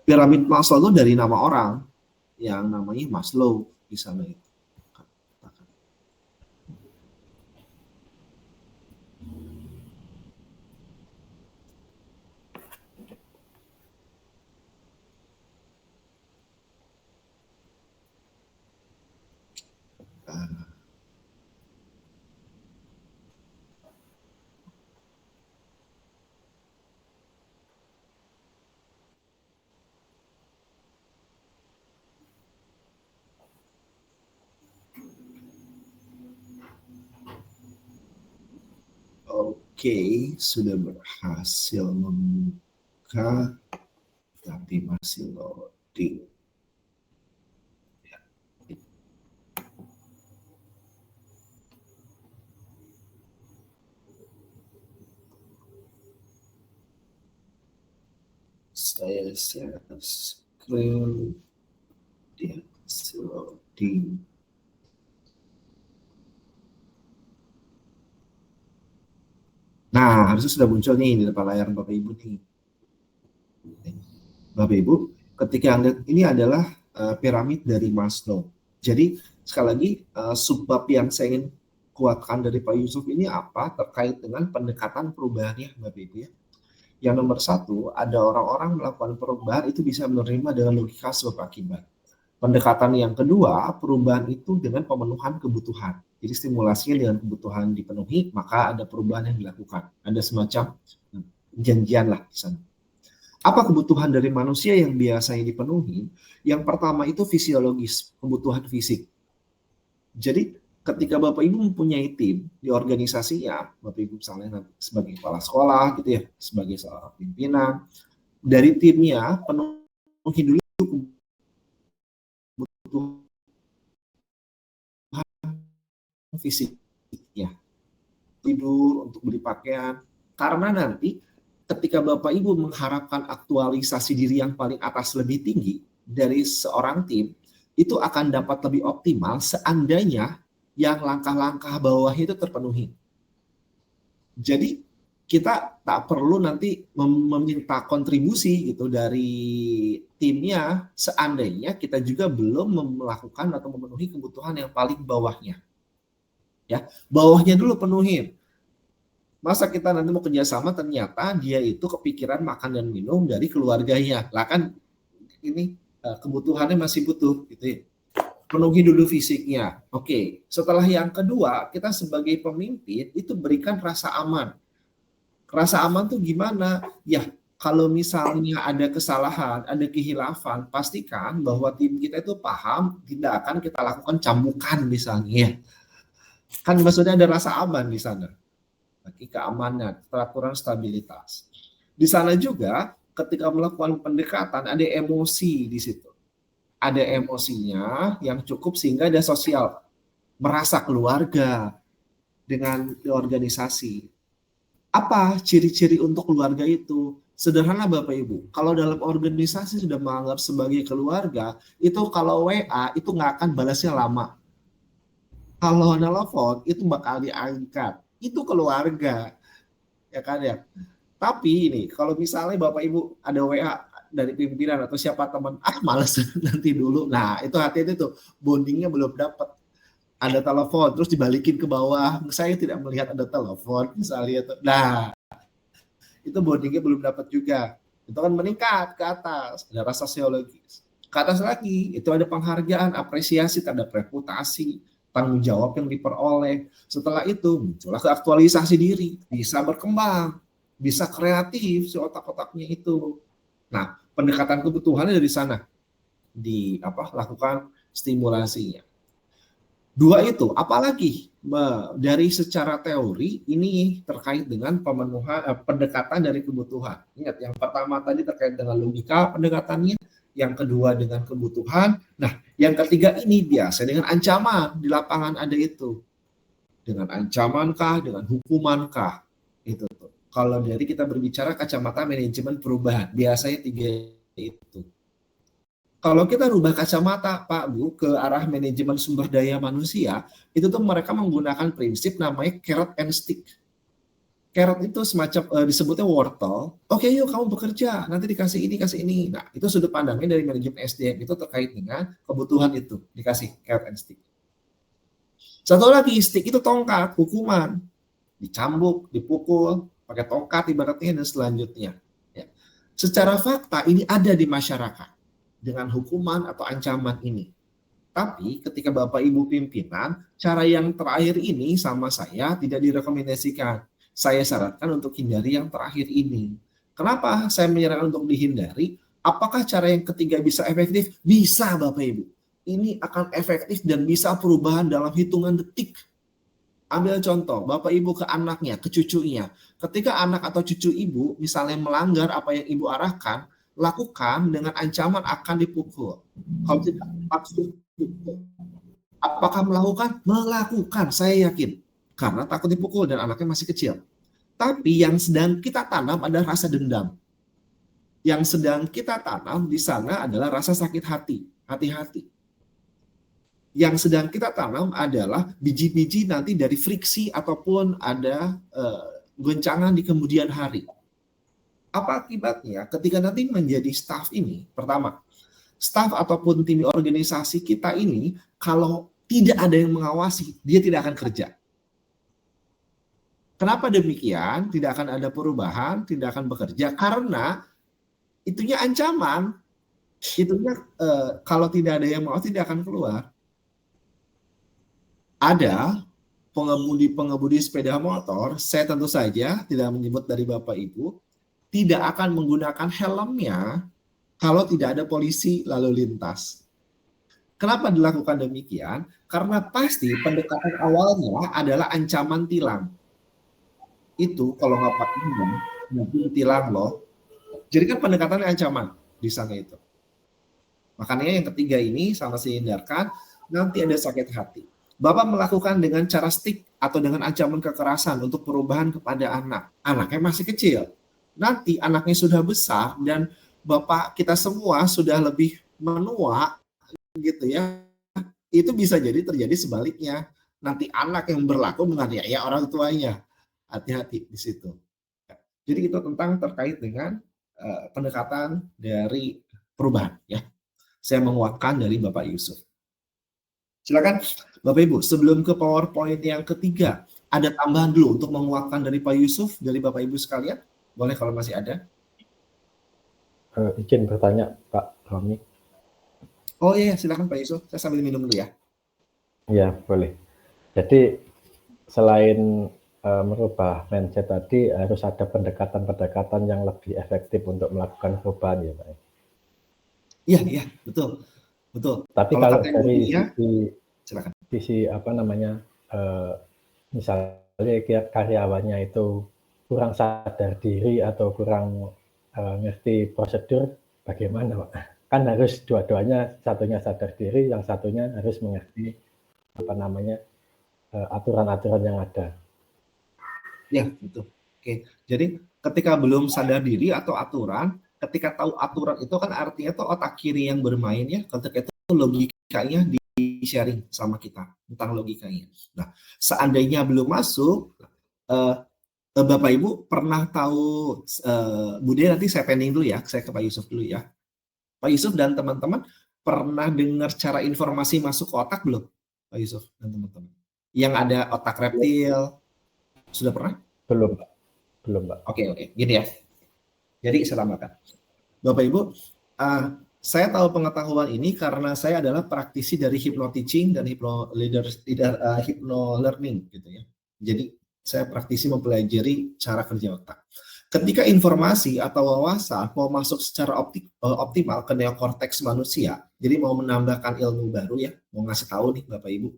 Piramid Maslow itu dari nama orang yang namanya Maslow di sana itu. Ah, Oke, sudah berhasil membuka, tapi masih loading. Saya share screen, dia masih loading. Nah, harusnya sudah muncul nih di depan layar Bapak Ibu nih. Bapak Ibu, ketika Anda, ini adalah piramid dari Maslow. Jadi sekali lagi subbab yang saya ingin kuatkan dari Pak Yusuf ini apa terkait dengan pendekatan perubahannya Bapak Ibu ya. Yang nomor satu, ada orang-orang melakukan perubahan itu bisa menerima dengan logika sebab akibat. Pendekatan yang kedua, perubahan itu dengan pemenuhan kebutuhan. Jadi stimulasinya dengan kebutuhan dipenuhi, maka ada perubahan yang dilakukan. Ada semacam janjian lah di sana. Apa kebutuhan dari manusia yang biasanya dipenuhi? Yang pertama itu fisiologis, kebutuhan fisik. Jadi ketika Bapak Ibu mempunyai tim di organisasinya, Bapak Ibu misalnya sebagai kepala sekolah gitu ya, sebagai seorang pimpinan, dari timnya penuhi dulu kebutuhan fisiknya. Tidur, untuk beli pakaian. Karena nanti ketika Bapak Ibu mengharapkan aktualisasi diri yang paling atas lebih tinggi dari seorang tim, itu akan dapat lebih optimal seandainya yang langkah-langkah bawahnya itu terpenuhi. Jadi kita tak perlu nanti meminta kontribusi gitu dari timnya seandainya kita juga belum melakukan atau memenuhi kebutuhan yang paling bawahnya. Ya, bawahnya dulu penuhin. Masa kita nanti mau kerjasama ternyata dia itu kepikiran makan dan minum dari keluarganya. Lah kan ini kebutuhannya masih butuh gitu ya. Penuhi dulu fisiknya. Oke, setelah yang kedua, kita sebagai pemimpin itu berikan rasa aman. Rasa aman tuh gimana? Ya, kalau misalnya ada kesalahan, ada kehilafan, pastikan bahwa tim kita itu paham, tidak akan kita lakukan cambukan misalnya. Kan maksudnya ada rasa aman di sana. Bagi keamanan, peraturan stabilitas. Di sana juga ketika melakukan pendekatan ada emosi di situ. Ada emosinya yang cukup sehingga ada sosial, merasa keluarga dengan organisasi. Apa ciri-ciri untuk keluarga itu? Sederhana Bapak Ibu, kalau dalam organisasi sudah menganggap sebagai keluarga, itu kalau WA itu nggak akan balasnya lama. Kalau nelfon itu bakal diangkat, itu keluarga, ya kan ya. Tapi ini kalau misalnya Bapak Ibu ada WA dari pimpinan atau siapa teman, males nanti dulu. Nah, itu hati-hati tuh, bondingnya belum dapat. Ada telepon, terus dibalikin ke bawah. Saya tidak melihat ada telepon, misalnya. Nah, itu bondingnya belum dapat juga. Itu kan meningkat ke atas, ada rasa sosiologis. Ke atas lagi, itu ada penghargaan, apresiasi terhadap reputasi, tanggung jawab yang diperoleh. Setelah itu, muncullah ke aktualisasi diri, bisa berkembang, bisa kreatif si otak-otaknya itu. Nah, pendekatan kebutuhannya dari sana lakukan stimulasinya. Dua itu, apalagi dari secara teori ini terkait dengan pemenuhan pendekatan dari kebutuhan. Ingat, yang pertama tadi terkait dengan logika pendekatannya, yang kedua dengan kebutuhan. Nah, yang ketiga ini biasa dengan ancaman di lapangan ada itu. Dengan ancamankah, dengan hukumankah? Itu tuh. Kalau dari kita berbicara kacamata manajemen perubahan, biasanya tiga itu. Kalau kita rubah kacamata Pak Bu ke arah manajemen sumber daya manusia, itu tuh mereka menggunakan prinsip namanya carrot and stick. Carrot itu semacam disebutnya wortel. Oke, yuk kamu bekerja, nanti dikasih ini, kasih ini. Nah, itu sudut pandangnya dari manajemen SDM itu terkait dengan kebutuhan itu, dikasih carrot and stick. Satu lagi, stick itu tongkat, hukuman. Dicambuk, dipukul, pakai tongkat ibaratnya dan selanjutnya. Ya. Secara fakta ini ada di masyarakat dengan hukuman atau ancaman ini. Tapi ketika Bapak Ibu pimpinan, cara yang terakhir ini sama saya tidak direkomendasikan. Saya sarankan untuk hindari yang terakhir ini. Kenapa saya menyarankan untuk dihindari? Apakah cara yang ketiga bisa efektif? Bisa, Bapak Ibu. Ini akan efektif dan bisa perubahan dalam hitungan detik. Ambil contoh, Bapak Ibu ke anaknya, ke cucunya. Ketika anak atau cucu Ibu misalnya melanggar apa yang Ibu arahkan, lakukan dengan ancaman akan dipukul. Kalau tidak langsung dipukul. Apakah melakukan? Melakukan, saya yakin. Karena takut dipukul dan anaknya masih kecil. Tapi yang sedang kita tanam adalah rasa dendam. Yang sedang kita tanam di sana adalah rasa sakit hati. Hati-hati. Yang sedang kita tanam adalah biji-biji nanti dari friksi ataupun ada goncangan di kemudian hari. Apa akibatnya ketika nanti menjadi staf ini? Pertama, staf ataupun tim organisasi kita ini kalau tidak ada yang mengawasi, dia tidak akan kerja. Kenapa demikian? Tidak akan ada perubahan, tidak akan bekerja karena itunya ancaman. Itunya kalau tidak ada yang mengawasi tidak akan keluar. Ada pengemudi sepeda motor, saya tentu saja tidak menyebut dari Bapak Ibu, tidak akan menggunakan helmnya kalau tidak ada polisi lalu lintas. Kenapa dilakukan demikian? Karena pasti pendekatan awalnya adalah ancaman tilang. Itu kalau nggak pakai helm, nanti tilang loh. Jadi kan pendekatannya ancaman di sana itu. Makanya yang ketiga ini sama saya hindarkan, nanti ada sakit hati. Bapak melakukan dengan cara stick atau dengan ancaman kekerasan untuk perubahan kepada anak. Anaknya masih kecil. Nanti anaknya sudah besar dan Bapak kita semua sudah lebih menua gitu ya. Itu bisa jadi terjadi sebaliknya. Nanti anak yang berlaku menganiaya orang tuanya. Hati-hati di situ. Jadi itu tentang terkait dengan pendekatan dari perubahan ya. Saya menguatkan dari Bapak Yusuf. Silakan Bapak Ibu, sebelum ke PowerPoint yang ketiga, ada tambahan dulu untuk menguatkan dari Pak Yusuf, dari Bapak Ibu sekalian? Boleh kalau masih ada. Izin bertanya Pak Romi. Oh iya, silakan Pak Yusuf. Saya sambil minum dulu ya. Ya, boleh. Jadi selain merubah mindset tadi, harus ada pendekatan-pendekatan yang lebih efektif untuk melakukan perubahan ya Pak. Iya, betul. Betul. Tapi kalau dari silakan. sisi apa namanya, misalnya karyawannya itu kurang sadar diri atau kurang ngerti prosedur, bagaimana Pak? Kan harus dua-duanya, satunya sadar diri, yang satunya harus mengerti apa namanya aturan-aturan yang ada. Ya, betul. Oke. Jadi ketika belum sadar diri atau aturan, ketika tahu aturan itu kan artinya tuh otak kiri yang bermain ya, ketika itu logikanya di-sharing sama kita tentang logikanya. Nah, seandainya belum masuk, Bapak Ibu pernah tahu, Bude nanti saya pending dulu ya, saya ke Pak Yusuf dulu ya. Pak Yusuf dan teman-teman pernah dengar cara informasi masuk ke otak belum? Pak Yusuf dan teman-teman. Yang ada otak reptil, sudah pernah? Belum Pak. Oke. Gini ya. Jadi saya tambahkan. Bapak Ibu, saya tahu pengetahuan ini karena saya adalah praktisi dari hypno-teaching dan hypno-learning gitu ya. Jadi saya praktisi mempelajari cara kerja otak. Ketika informasi atau wawasan mau masuk secara optimal ke neokorteks manusia, jadi mau menambahkan ilmu baru ya, mau ngasih tahu nih Bapak Ibu.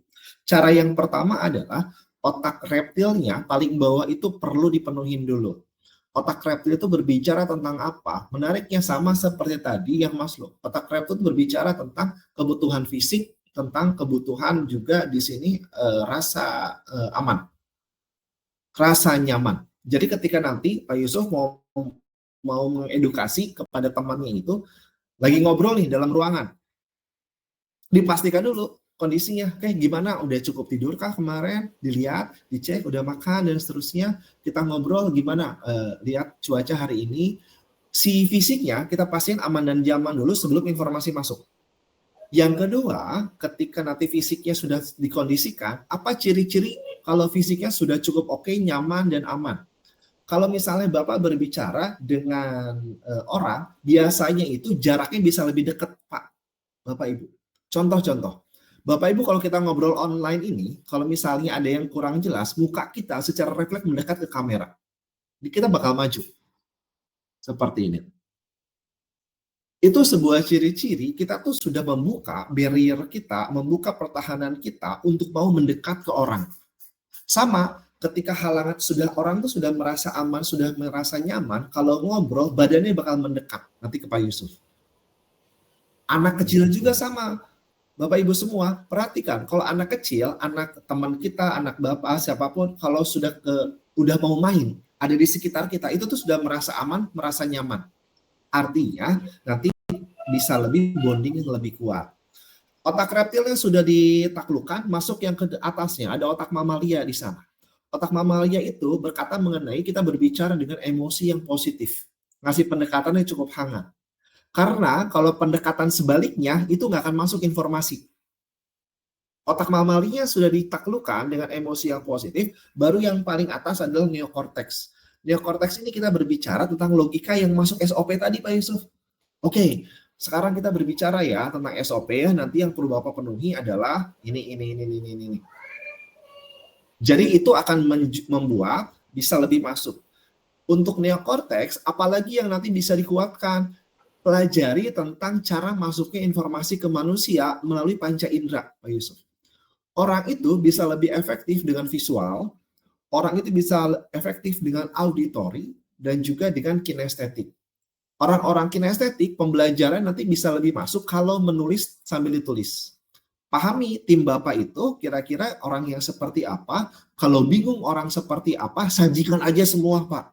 Cara yang pertama adalah otak reptilnya paling bawah itu perlu dipenuhin dulu. Otak reptil itu berbicara tentang apa? Menariknya sama seperti tadi yang Maslow. Otak reptil itu berbicara tentang kebutuhan fisik, tentang kebutuhan juga di sini rasa aman, rasa nyaman. Jadi ketika nanti Pak Yusuf mau mengedukasi kepada temannya itu, lagi ngobrol nih dalam ruangan, dipastikan dulu kondisinya kayak gimana, udah cukup tidur kah kemarin, dilihat, dicek, udah makan dan seterusnya, kita ngobrol gimana, lihat cuaca hari ini, si fisiknya kita pastiin aman dan nyaman dulu sebelum informasi masuk. Yang kedua, ketika nanti fisiknya sudah dikondisikan, apa ciri-ciri kalau fisiknya sudah cukup oke, nyaman dan aman? Kalau misalnya Bapak berbicara dengan orang, biasanya itu jaraknya bisa lebih dekat Pak, Bapak Ibu. Contoh-contoh. Bapak Ibu, kalau kita ngobrol online ini, kalau misalnya ada yang kurang jelas, muka kita secara refleks mendekat ke kamera. Kita bakal maju. Seperti ini. Itu sebuah ciri-ciri kita tuh sudah membuka barrier kita, membuka pertahanan kita untuk mau mendekat ke orang. Sama ketika halangan orang tuh sudah merasa aman, sudah merasa nyaman, kalau ngobrol badannya bakal mendekat nanti ke Pak Yusuf. Anak kecil juga sama. Bapak Ibu semua, perhatikan kalau anak kecil, anak teman kita, anak bapak, siapapun, kalau udah mau main, ada di sekitar kita, itu tuh sudah merasa aman, merasa nyaman. Artinya nanti bisa lebih bonding yang lebih kuat. Otak reptilnya sudah ditaklukkan, masuk yang ke atasnya, ada otak mamalia di sana. Otak mamalia itu berkata mengenai kita berbicara dengan emosi yang positif, ngasih pendekatan yang cukup hangat. Karena kalau pendekatan sebaliknya itu nggak akan masuk informasi. Otak mamalia sudah ditaklukkan dengan emosi yang positif, baru yang paling atas adalah neokorteks. Neokorteks ini kita berbicara tentang logika yang masuk SOP tadi, Pak Yusuf. Oke, sekarang kita berbicara ya tentang SOP ya, nanti yang perlu Bapak penuhi adalah ini. Jadi itu akan membuat bisa lebih masuk. Untuk neokorteks, apalagi yang nanti bisa dikuatkan, pelajari tentang cara masuknya informasi ke manusia melalui panca indera, Pak Yusuf. Orang itu bisa lebih efektif dengan visual, orang itu bisa efektif dengan auditori, dan juga dengan kinestetik. Orang-orang kinestetik, pembelajaran nanti bisa lebih masuk kalau menulis sambil ditulis. Pahami tim Bapak itu kira-kira orang yang seperti apa, kalau bingung orang seperti apa, sajikan aja semua, Pak.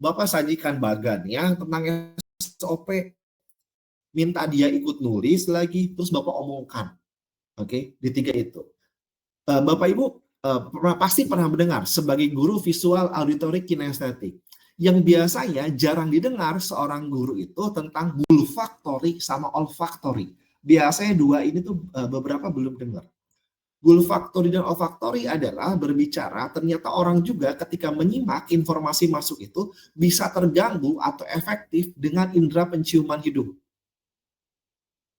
Bapak sajikan bagannya tentang SOP, minta dia ikut nulis lagi, terus Bapak omongkan. Oke, di 3 itu. Bapak Ibu pasti pernah mendengar sebagai guru visual, auditory, kinestetik. Yang biasanya jarang didengar seorang guru itu tentang gulfactory sama olfactory. Biasanya 2 ini tuh beberapa belum dengar. Gulfactory dan olfactory adalah berbicara ternyata orang juga ketika menyimak informasi masuk itu bisa terganggu atau efektif dengan indera penciuman hidung.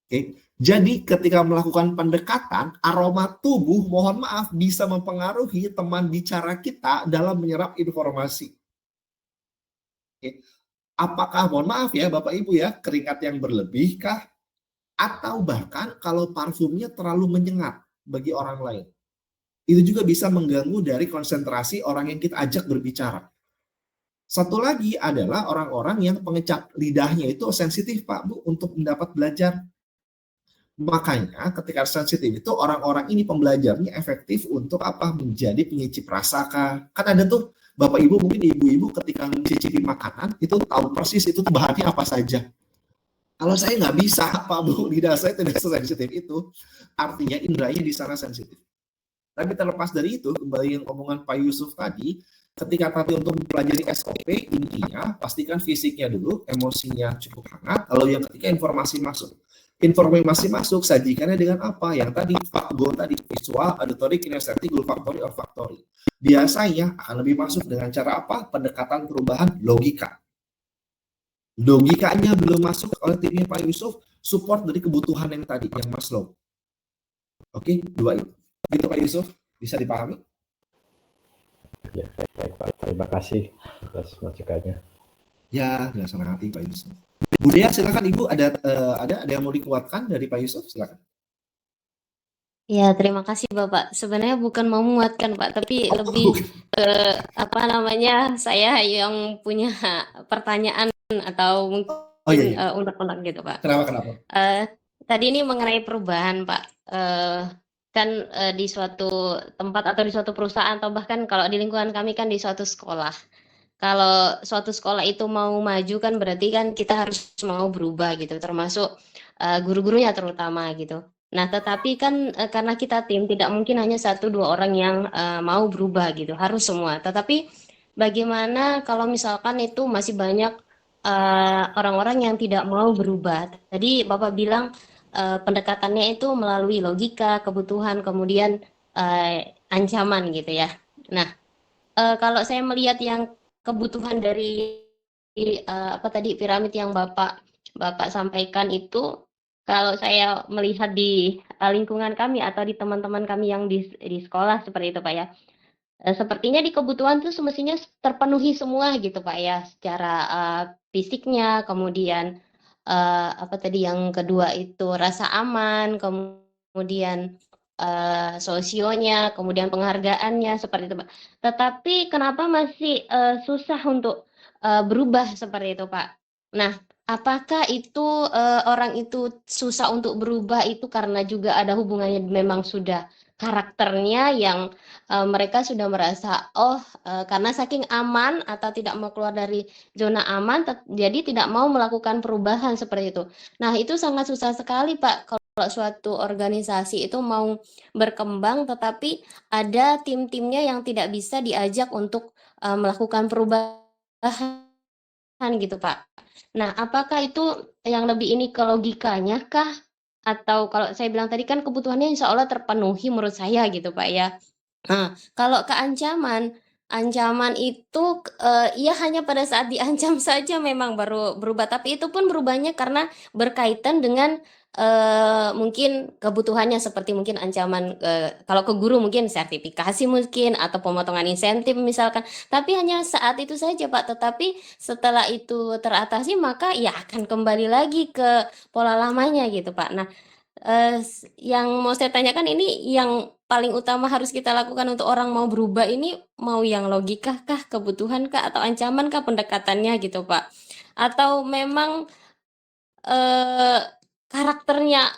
Oke. Jadi ketika melakukan pendekatan, aroma tubuh, mohon maaf, bisa mempengaruhi teman bicara kita dalam menyerap informasi. Oke. Apakah, mohon maaf ya Bapak Ibu ya, keringat yang berlebih kah? Atau bahkan kalau parfumnya terlalu menyengat bagi orang lain. Itu juga bisa mengganggu dari konsentrasi orang yang kita ajak berbicara. Satu lagi adalah orang-orang yang pengecap lidahnya itu sensitif Pak Bu untuk mendapat belajar. Makanya ketika sensitif itu orang-orang ini pembelajarnya efektif untuk apa? Menjadi penyicip rasa kah? Kan ada tuh Bapak Ibu, mungkin ibu-ibu ketika mencicipi makanan itu tahu persis itu bahannya apa saja. Kalau saya nggak bisa Pak Bu, lidah saya tidak sesensitif itu. Artinya inderanya di sana sensitif. Tapi terlepas dari itu, kembali yang omongan Pak Yusuf tadi, ketika tadi untuk mempelajari SOP, intinya pastikan fisiknya dulu, emosinya cukup hangat, lalu yang ketiga informasi masuk. Informasi masuk, sajikannya dengan apa? Yang tadi, tadi visual, auditory, kinestetik, gulfactory, olfactory. Biasanya akan lebih masuk dengan cara apa? Pendekatan perubahan logika. Logikanya belum masuk oleh timnya Pak Yusuf, support dari kebutuhan yang tadi, yang Maslow. Oke, 2 itu. Gitu Pak Yusuf, bisa dipahami? Ya, baik Pak. Terima kasih atas masukannya. Ya, dengan senang hati Pak Yusuf. Bu Dea, silakan Ibu, ada yang mau dikuatkan dari Pak Yusuf, silakan. Ya, terima kasih Bapak. Sebenarnya bukan mau menguatkan Pak, tapi lebih saya yang punya pertanyaan atau mungkin unek-unek gitu Pak. Kenapa? Tadi ini mengenai perubahan Pak. Kan di suatu tempat atau di suatu perusahaan atau bahkan kalau di lingkungan kami kan di suatu sekolah. Kalau suatu sekolah itu mau maju kan berarti kan kita harus mau berubah gitu, termasuk guru-gurunya terutama gitu. Nah, tetapi kan karena kita tim tidak mungkin hanya 1-2 orang yang mau berubah gitu, harus semua. Tetapi bagaimana kalau misalkan itu masih banyak orang-orang yang tidak mau berubah? Tadi Bapak bilang pendekatannya itu melalui logika, kebutuhan, kemudian ancaman gitu ya. Nah, kalau saya melihat yang kebutuhan dari tadi piramid yang Bapak sampaikan itu Kalau saya melihat di lingkungan kami atau di teman-teman kami yang di sekolah seperti itu Pak ya. Sepertinya di kebutuhan tuh semestinya terpenuhi semua gitu Pak ya, secara fisiknya, kemudian apa tadi yang kedua itu rasa aman, kemudian sosionya, kemudian penghargaannya seperti itu Pak. Tetapi kenapa masih susah untuk berubah seperti itu Pak? Nah, apakah itu orang itu susah untuk berubah itu karena juga ada hubungannya memang sudah karakternya yang mereka sudah merasa, oh karena saking aman atau tidak mau keluar dari zona aman, jadi tidak mau melakukan perubahan seperti itu. Nah, itu sangat susah sekali, Pak, kalau suatu organisasi itu mau berkembang, tetapi ada tim-timnya yang tidak bisa diajak untuk melakukan perubahan gitu, Pak. Nah, apakah itu yang lebih ini ke logikanya kah? Atau kalau saya bilang tadi kan kebutuhannya insya Allah terpenuhi menurut saya gitu, Pak ya. Nah, kalau ke ancaman itu, iya hanya pada saat diancam saja memang baru berubah, tapi itu pun berubahnya karena berkaitan dengan, mungkin kebutuhannya seperti mungkin ancaman, kalau ke guru mungkin sertifikasi mungkin atau pemotongan insentif misalkan, tapi hanya saat itu saja Pak, tetapi setelah itu teratasi maka ya akan kembali lagi ke pola lamanya gitu Pak. Nah, yang mau saya tanyakan ini yang paling utama harus kita lakukan untuk orang mau berubah ini mau yang logika kah, kebutuhan kah, atau ancaman kah pendekatannya gitu Pak? Atau memang karakternya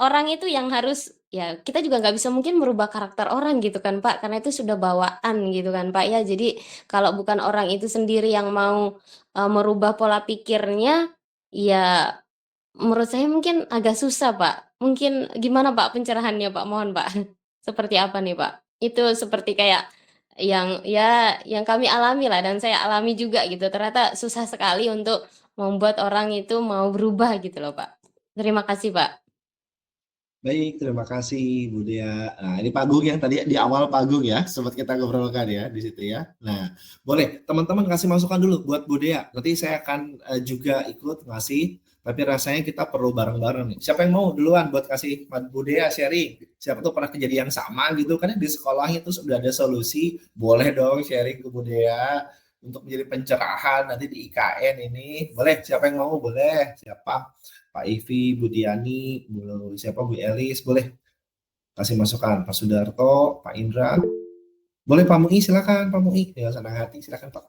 orang itu yang harus ya kita juga nggak bisa mungkin merubah karakter orang gitu kan Pak, karena itu sudah bawaan gitu kan Pak ya. Jadi kalau bukan orang itu sendiri yang mau merubah pola pikirnya, ya menurut saya mungkin agak susah, Pak. Mungkin gimana, Pak, pencerahannya, Pak? Mohon, Pak. Seperti apa nih, Pak? Itu seperti kayak yang ya yang kami alami lah dan saya alami juga gitu. Ternyata susah sekali untuk membuat orang itu mau berubah gitu loh, Pak. Terima kasih, Pak. Baik, terima kasih Bu Dea. Nah, ini Pak Agung yang tadi di awal Pak Agung ya, sempat kita ngobrolkan ya di situ ya. Nah, boleh teman-teman kasih masukan dulu buat Bu Dea. Nanti saya akan juga ikut ngasih, tapi rasanya kita perlu bareng-bareng nih. Siapa yang mau duluan buat kasih Bu Dea sharing? Siapa tuh pernah kejadian sama gitu kan di sekolahnya itu sudah ada solusi, boleh dong sharing ke Bu Dea untuk menjadi pencerahan nanti di IKN ini. Boleh, siapa yang mau? Boleh. Siapa? Pak Ivi, Bu Diani, siapa Bu Elis, boleh kasih masukan. Pak Sudarto, Pak Indra, boleh Pak Mui, silakan Pak Mui, dengan senang hati silakan Pak.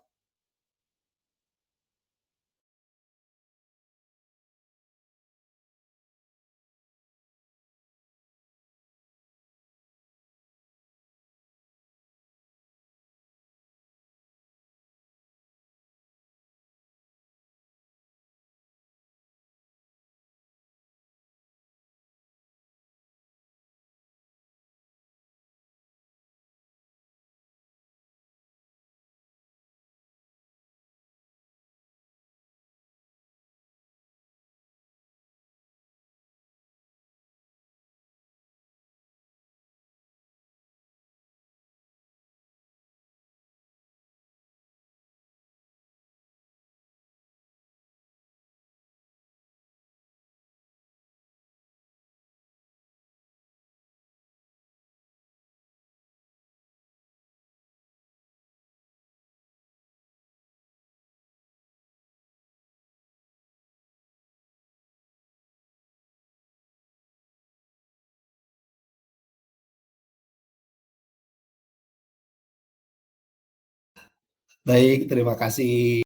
Baik, terima kasih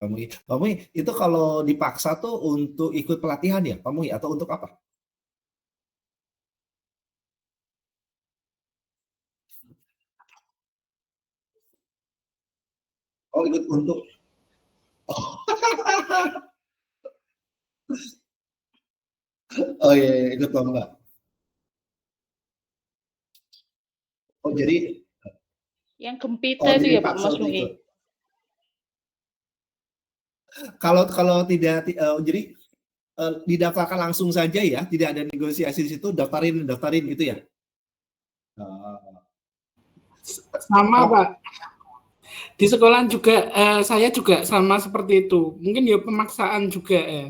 Pak Mui. Pak Mui, itu kalau dipaksa tuh untuk ikut pelatihan ya Pak Mui atau untuk apa? Oh, ikut untuk oh iya, iya, ikut lomba. Oh, jadi Yang Gempita itu jadi ya Pak paksa Mas untuk ikut. Nui. Kalau tidak jadi didaftarkan langsung saja ya, tidak ada negosiasi di situ, daftarin gitu ya. Sama, Pak. Di sekolah juga saya juga sama seperti itu. Mungkin ya pemaksaan juga ya.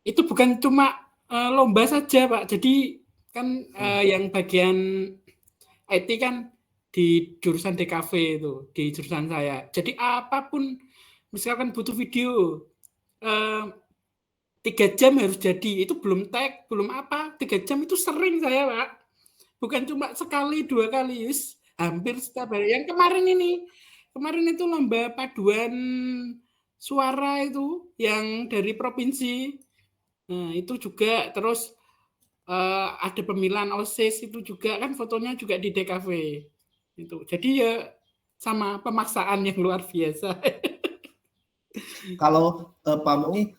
Itu bukan cuma lomba saja, Pak. Jadi kan yang bagian IT kan di jurusan DKV itu, di jurusan saya. Jadi apapun, misalkan butuh video 3 jam harus jadi, itu belum tag, belum apa, 3 jam itu sering saya, Pak. Bukan cuma sekali, 2 kali, hampir setiap hari. Yang kemarin itu lomba paduan suara itu, yang dari provinsi. Nah, itu juga, terus ada pemilihan OSIS itu juga, kan fotonya juga di DKV. Itu. Jadi ya sama pemaksaan yang luar biasa. Kalau Pak Mui,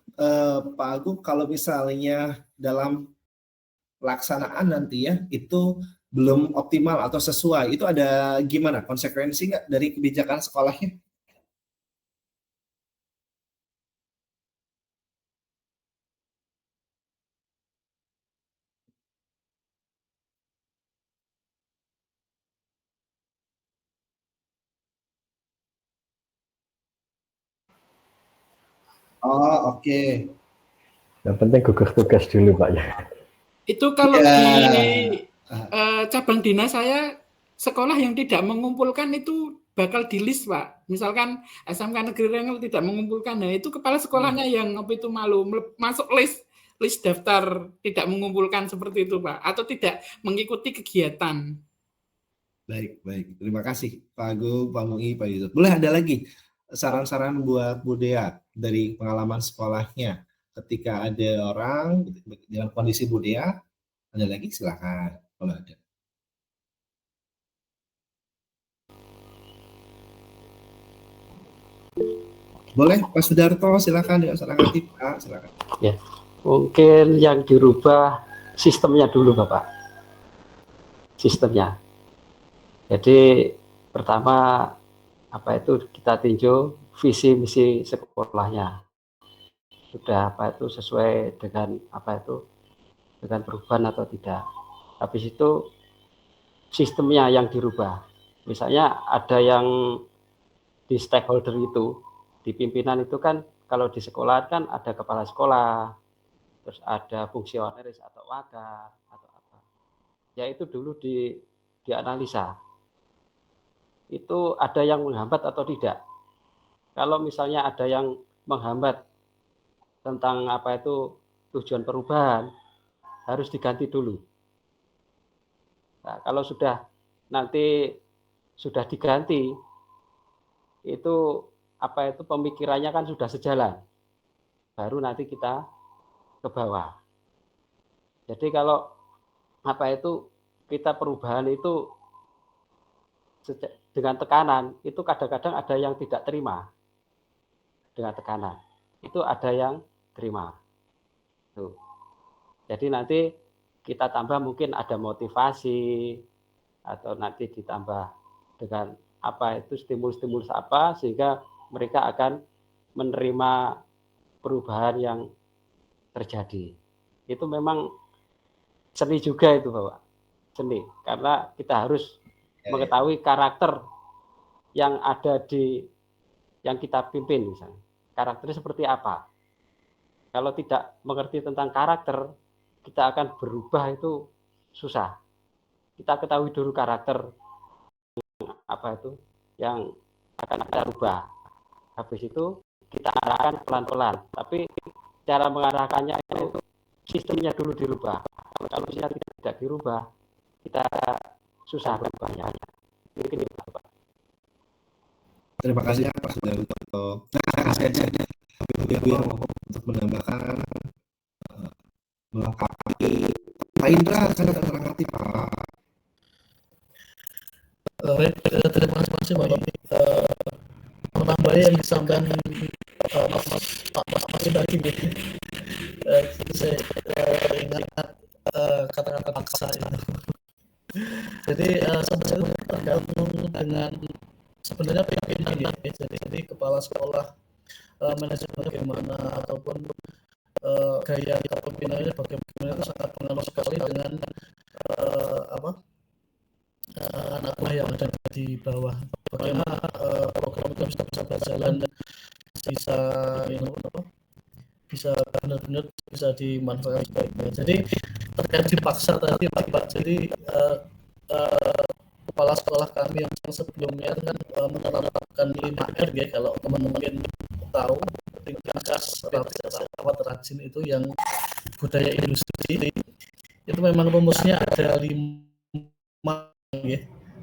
Pak Agung, kalau misalnya dalam pelaksanaan nanti ya itu belum optimal atau sesuai, itu ada gimana konsekuensi nggak dari kebijakan sekolahnya? Oh, oke. Yang penting gugus tugas dulu, Pak ya. Itu kalau Ya. di cabang dinas saya, sekolah yang tidak mengumpulkan itu bakal di list, Pak. Misalkan SMK Negeri Rengel tidak mengumpulkan, nah itu kepala sekolahnya yang apa itu malu masuk list daftar tidak mengumpulkan seperti itu, Pak, atau tidak mengikuti kegiatan. Baik. Terima kasih Pak Agung, Pak Mui, Pak Yusuf. Boleh ada lagi saran-saran buat Bu Dea dari pengalaman sekolahnya ketika ada orang dalam kondisi Bu Dea, ada lagi silakan kalau ada. Boleh Pak Sudarto, silakan dengan senang hati Pak, silakan. Ya, mungkin yang dirubah sistemnya dulu Bapak. Sistemnya. Jadi pertama apa itu kita tinjau visi misi sekolahnya. Sudah apa itu sesuai dengan apa itu dengan perubahan atau tidak. Habis itu sistemnya yang dirubah. Misalnya ada yang di stakeholder itu, di pimpinan itu kan kalau di sekolah kan ada kepala sekolah, terus ada fungsionaris atau wakar atau apa. Ya itu dulu dianalisa. Itu ada yang menghambat atau tidak. Kalau misalnya ada yang menghambat tentang apa itu tujuan perubahan, harus diganti dulu. Nah, kalau nanti sudah diganti, itu apa itu pemikirannya kan sudah sejalan. Baru nanti kita ke bawah. Jadi kalau apa itu kita perubahan itu dengan tekanan, itu kadang-kadang ada yang tidak terima dengan tekanan. Itu ada yang terima. Tuh. Jadi nanti kita tambah mungkin ada motivasi atau nanti ditambah dengan apa itu stimulus-stimulus apa sehingga mereka akan menerima perubahan yang terjadi. Itu memang seni juga itu Bapak. Seni karena kita harus mengetahui karakter yang ada di yang kita pimpin misalnya. Karakternya seperti apa? Kalau tidak mengerti tentang karakter, kita akan berubah itu susah. Kita ketahui dulu karakter apa itu yang akan kita rubah. Habis itu kita arahkan pelan-pelan. Tapi cara mengarahkannya itu sistemnya dulu dirubah. Kalau sistemnya tidak dirubah, kita susah berubahnya. Mungkin itu Pak. Terima kasih Pak Sudarto. Terima kasih aja untuk menambahkan melengkapi. Pak Indra, sangat terima kasih Pak. Baik, terima kasih Pak. Menambah yang disampaikan Mas tadi, saya ingat kata-kata paksa itu. Jadi sebenarnya tergantung dengan sebenarnya pimpinan ya. Jadi kepala sekolah manajemen bagaimana ataupun gaya kepemimpinannya bagaimana itu sangat pengaruh sekali dengan anak buah yang ada di bawah. Bagaimana program itu bisa berjalan dan bisa benar-benar bisa dimanfaatkan sebaik-baiknya. Jadi terkait dipaksa tadi Pak, jadi kepala sekolah kami yang sebelumnya kan menerapkan 5R ya, kalau teman-teman tahu ringkas rawat rajin itu yang budaya industri itu memang rumusnya ada 5 ya.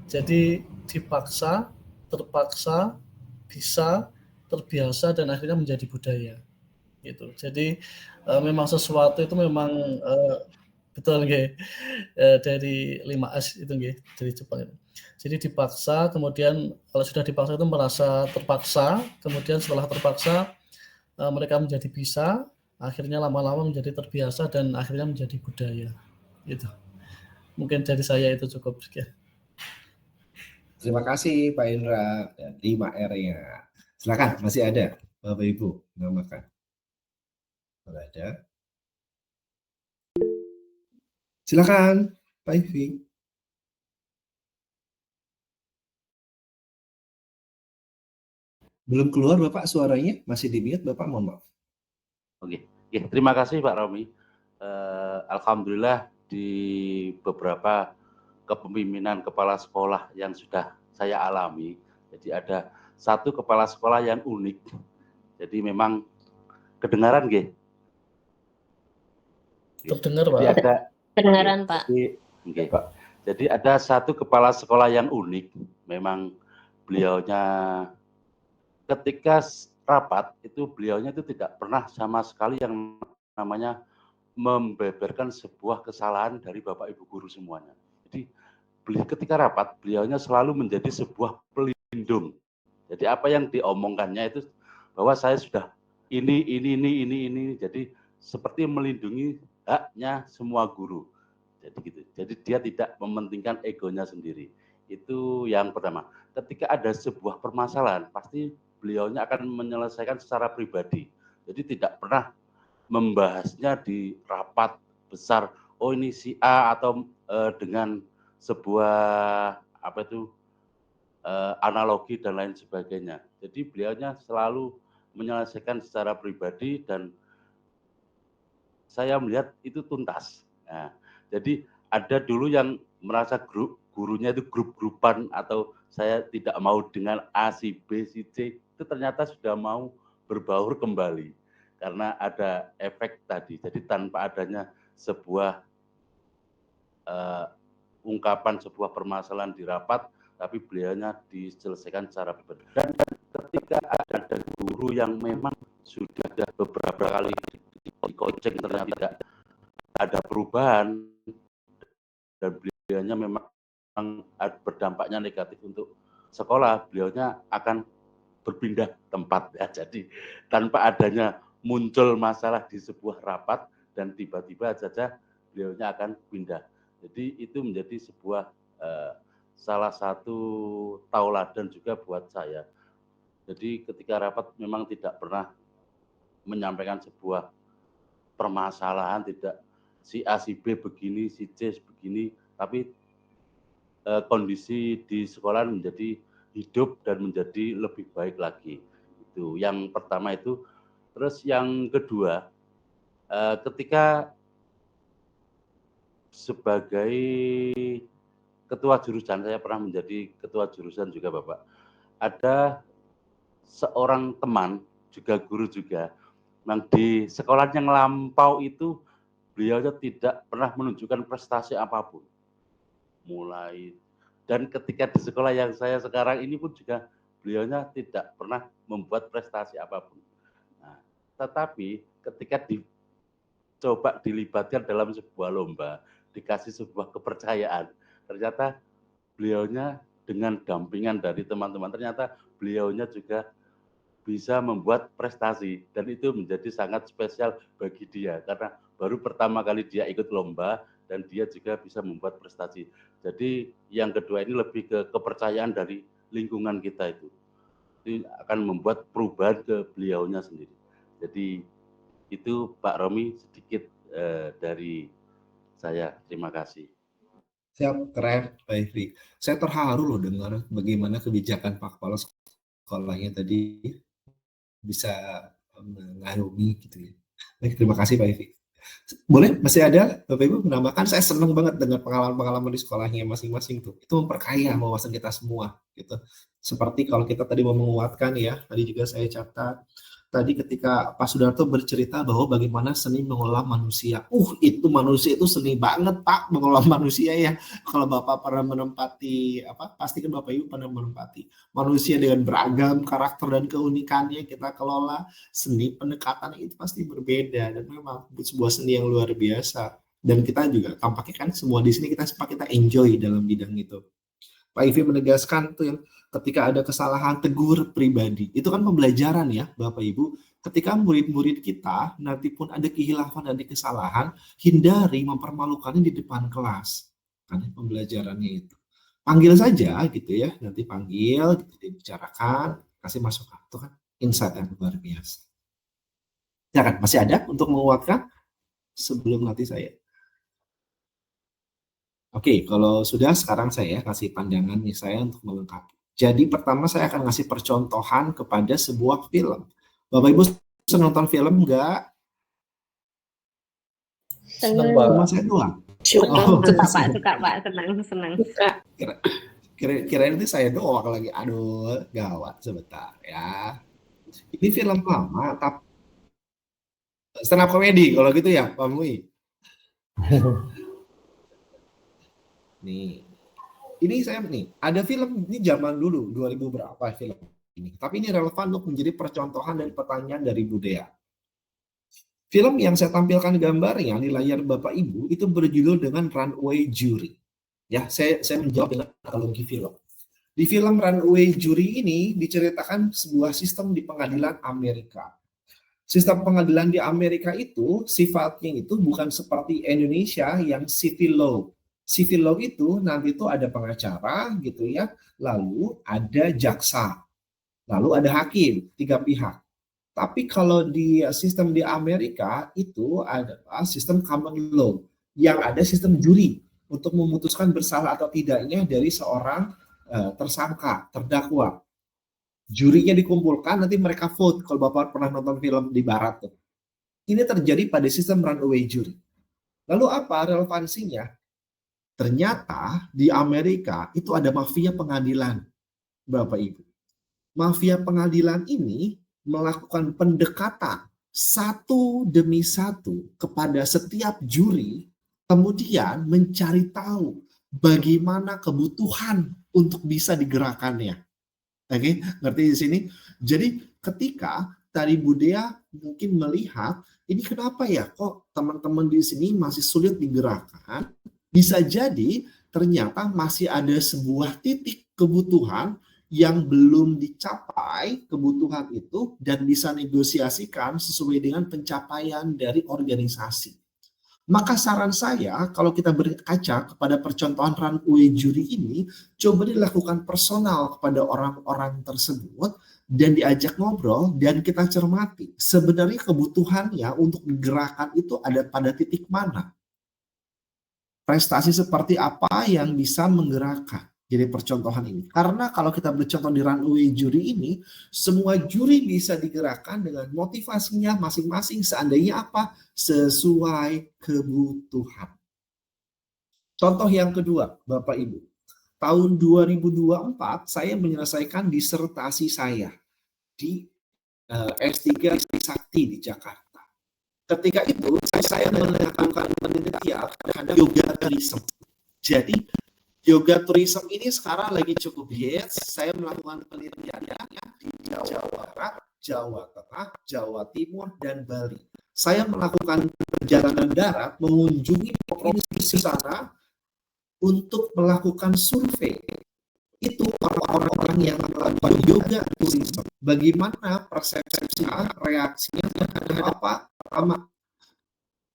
Jadi dipaksa, terpaksa, bisa, terbiasa, dan akhirnya menjadi budaya gitu. Jadi memang sesuatu itu memang betul nggih, dari 5S itu nggih, dari Jepang itu. Jadi dipaksa, kemudian kalau sudah dipaksa itu merasa terpaksa, kemudian setelah terpaksa mereka menjadi bisa, akhirnya lama-lama menjadi terbiasa, dan akhirnya menjadi budaya gitu. Mungkin dari saya itu cukup sekian. Terima kasih Pak Indra, 5R-nya. Silakan, masih ada Bapak Ibu menambahkan? Tidak ada. Silakan Pak Ivi. Belum keluar Bapak suaranya, masih di-mute Bapak, mohon maaf. Oke, terima kasih Pak Romi. Alhamdulillah di beberapa kepemimpinan kepala sekolah yang sudah saya alami, jadi ada satu kepala sekolah yang unik. Jadi memang kedengaran nggih? Terdengar Pak. Jadi ada Kedengaran Pak. Jadi ada satu kepala sekolah yang unik. Memang beliaunya ketika rapat itu beliaunya itu tidak pernah sama sekali yang namanya membeberkan sebuah kesalahan dari Bapak Ibu guru semuanya. Jadi ketika rapat beliaunya selalu menjadi sebuah pelindung. Jadi apa yang diomongkannya itu bahwa saya sudah ini. Jadi seperti melindungi haknya semua guru. Jadi gitu. Jadi dia tidak mementingkan egonya sendiri. Itu yang pertama. Ketika ada sebuah permasalahan pasti beliaunya akan menyelesaikan secara pribadi. Jadi tidak pernah membahasnya di rapat besar. Oh ini si A atau dengan sebuah analogi dan lain sebagainya. Jadi beliaunya selalu menyelesaikan secara pribadi dan saya melihat itu tuntas. Nah, jadi ada dulu yang merasa gurunya itu grup-grupan atau saya tidak mau dengan A, si B, si C, itu ternyata sudah mau berbaur kembali karena ada efek tadi. Jadi tanpa adanya sebuah ungkapan sebuah permasalahan di rapat, tapi beliaunya diselesaikan secara pribadi. Dan ketika ada guru yang memang sudah beberapa kali dikocek ternyata tidak ada perubahan dan beliaunya memang berdampaknya negatif untuk sekolah, beliaunya akan berpindah tempat ya. Jadi tanpa adanya muncul masalah di sebuah rapat dan tiba-tiba saja beliaunya akan pindah. Jadi itu menjadi sebuah salah satu tauladan juga buat saya. Jadi ketika rapat memang tidak pernah menyampaikan sebuah permasalahan, tidak si A, si B begini, si C begini, tapi kondisi di sekolah menjadi hidup dan menjadi lebih baik lagi. Itu yang pertama itu. Terus yang kedua, ketika sebagai ketua jurusan, saya pernah menjadi ketua jurusan juga Bapak, ada seorang teman, juga guru juga, yang di sekolah yang lampau itu, beliaunya tidak pernah menunjukkan prestasi apapun. Mulai, dan ketika di sekolah yang saya sekarang ini pun juga, beliaunya tidak pernah membuat prestasi apapun. Nah, tetapi ketika coba dilibatkan dalam sebuah lomba, dikasih sebuah kepercayaan, ternyata beliaunya dengan dampingan dari teman-teman, ternyata beliaunya juga bisa membuat prestasi dan itu menjadi sangat spesial bagi dia karena baru pertama kali dia ikut lomba dan dia juga bisa membuat prestasi. Jadi yang kedua ini lebih ke kepercayaan dari lingkungan kita itu akan membuat perubahan ke beliaunya sendiri. Jadi itu Pak Romi sedikit dari saya. Terima kasih. Siap, keren Pak Ivi. Saya terharu loh dengar bagaimana kebijakan Pak Kepala sekolahnya tadi bisa mengayomi gitu ya. Baik, terima kasih Pak Ivi. Boleh, masih ada Bapak Ibu menambahkan? Saya senang banget dengan pengalaman-pengalaman di sekolahnya masing-masing tuh. Itu memperkaya wawasan kita semua gitu. Seperti kalau kita tadi mau menguatkan ya, tadi juga saya catat. Tadi ketika Pak Sudarto bercerita bahwa bagaimana seni mengolah manusia. Itu manusia itu seni banget Pak mengolah manusia ya. Kalau Bapak pernah menempati pasti kan Bapak Ibu pernah menempati manusia dengan beragam karakter dan keunikannya kita kelola. Seni pendekatan itu pasti berbeda dan memang sebuah seni yang luar biasa. Dan kita juga tampaknya kan semua di sini kita enjoy dalam bidang itu. Pak Ivi menegaskan tuh yang ketika ada kesalahan tegur pribadi. Itu kan pembelajaran ya Bapak Ibu. Ketika murid-murid kita nanti pun ada kehilafan dan kesalahan, hindari mempermalukannya di depan kelas. Karena pembelajarannya itu. Panggil saja gitu ya, nanti panggil, gitu, dibicarakan, kasih masukan. Itu kan insight yang luar biasa. Ya kan, masih ada untuk menguatkan sebelum nanti saya. Oke, kalau sudah sekarang saya kasih pandangan nih saya untuk melengkapi. Jadi pertama saya akan ngasih percontohan kepada sebuah film. Bapak Ibu senang nonton film enggak? Senang Cuma Pak. saya doang. Suka Pak, senang. Kirain itu saya doang lagi. Aduh, gawat sebentar ya. Ini film lama tapi stand up comedy kalau gitu ya, Pak Mui. Nih. Ini saya ada film ini zaman dulu 2000 berapa film ini. Tapi ini relevan untuk menjadi percontohan dan pertanyaan dari Budaya. Film yang saya tampilkan gambarnya di layar Bapak Ibu itu berjudul dengan Runaway Jury. Ya, saya menjawab dengan analogi film. Di film Runaway Jury ini diceritakan sebuah sistem di pengadilan Amerika. Sistem pengadilan di Amerika itu sifatnya itu bukan seperti Indonesia yang civil law. Civil law itu nanti itu ada pengacara gitu ya, lalu ada jaksa, lalu ada hakim, 3 pihak. Tapi kalau di sistem di Amerika itu adalah sistem common law, yang ada sistem juri untuk memutuskan bersalah atau tidaknya dari seorang tersangka, terdakwa. Jurinya dikumpulkan, nanti mereka vote. Kalau Bapak pernah nonton film di Barat tuh. Ini terjadi pada sistem runaway jury. Lalu apa relevansinya? Ternyata di Amerika itu ada mafia pengadilan, Bapak Ibu. Mafia pengadilan ini melakukan pendekatan satu demi satu kepada setiap juri, kemudian mencari tahu bagaimana kebutuhan untuk bisa digerakkannya. Oke, ngerti di sini? Jadi ketika tadi Budaya mungkin melihat ini kenapa ya kok teman-teman di sini masih sulit digerakkan? Bisa jadi ternyata masih ada sebuah titik kebutuhan yang belum dicapai kebutuhan itu dan bisa negosiasikan sesuai dengan pencapaian dari organisasi. Maka saran saya kalau kita berkaca kepada percontohan runaway jury ini, coba dilakukan personal kepada orang-orang tersebut dan diajak ngobrol dan kita cermati sebenarnya kebutuhannya untuk digerakkan itu ada pada titik mana. Prestasi seperti apa yang bisa menggerakkan. Jadi percontohan ini. Karena kalau kita bercontoh di runaway jury ini, semua juri bisa digerakkan dengan motivasinya masing-masing seandainya apa? Sesuai kebutuhan. Contoh yang kedua, Bapak Ibu. Tahun 2024 saya menyelesaikan disertasi saya di S3 Sakti di Jakarta. Ketika itu saya melakukan penelitian terhadap yoga tourism. Jadi yoga tourism ini sekarang lagi cukup hits. Saya melakukan penelitiannya di Jawa Barat, Jawa Tengah, Jawa Timur, dan Bali. Saya melakukan perjalanan darat mengunjungi provinsi sana untuk melakukan survei. Itu orang-orang yang melakukan yoga tourism. Bagaimana persepsinya, reaksinya terhadap apa?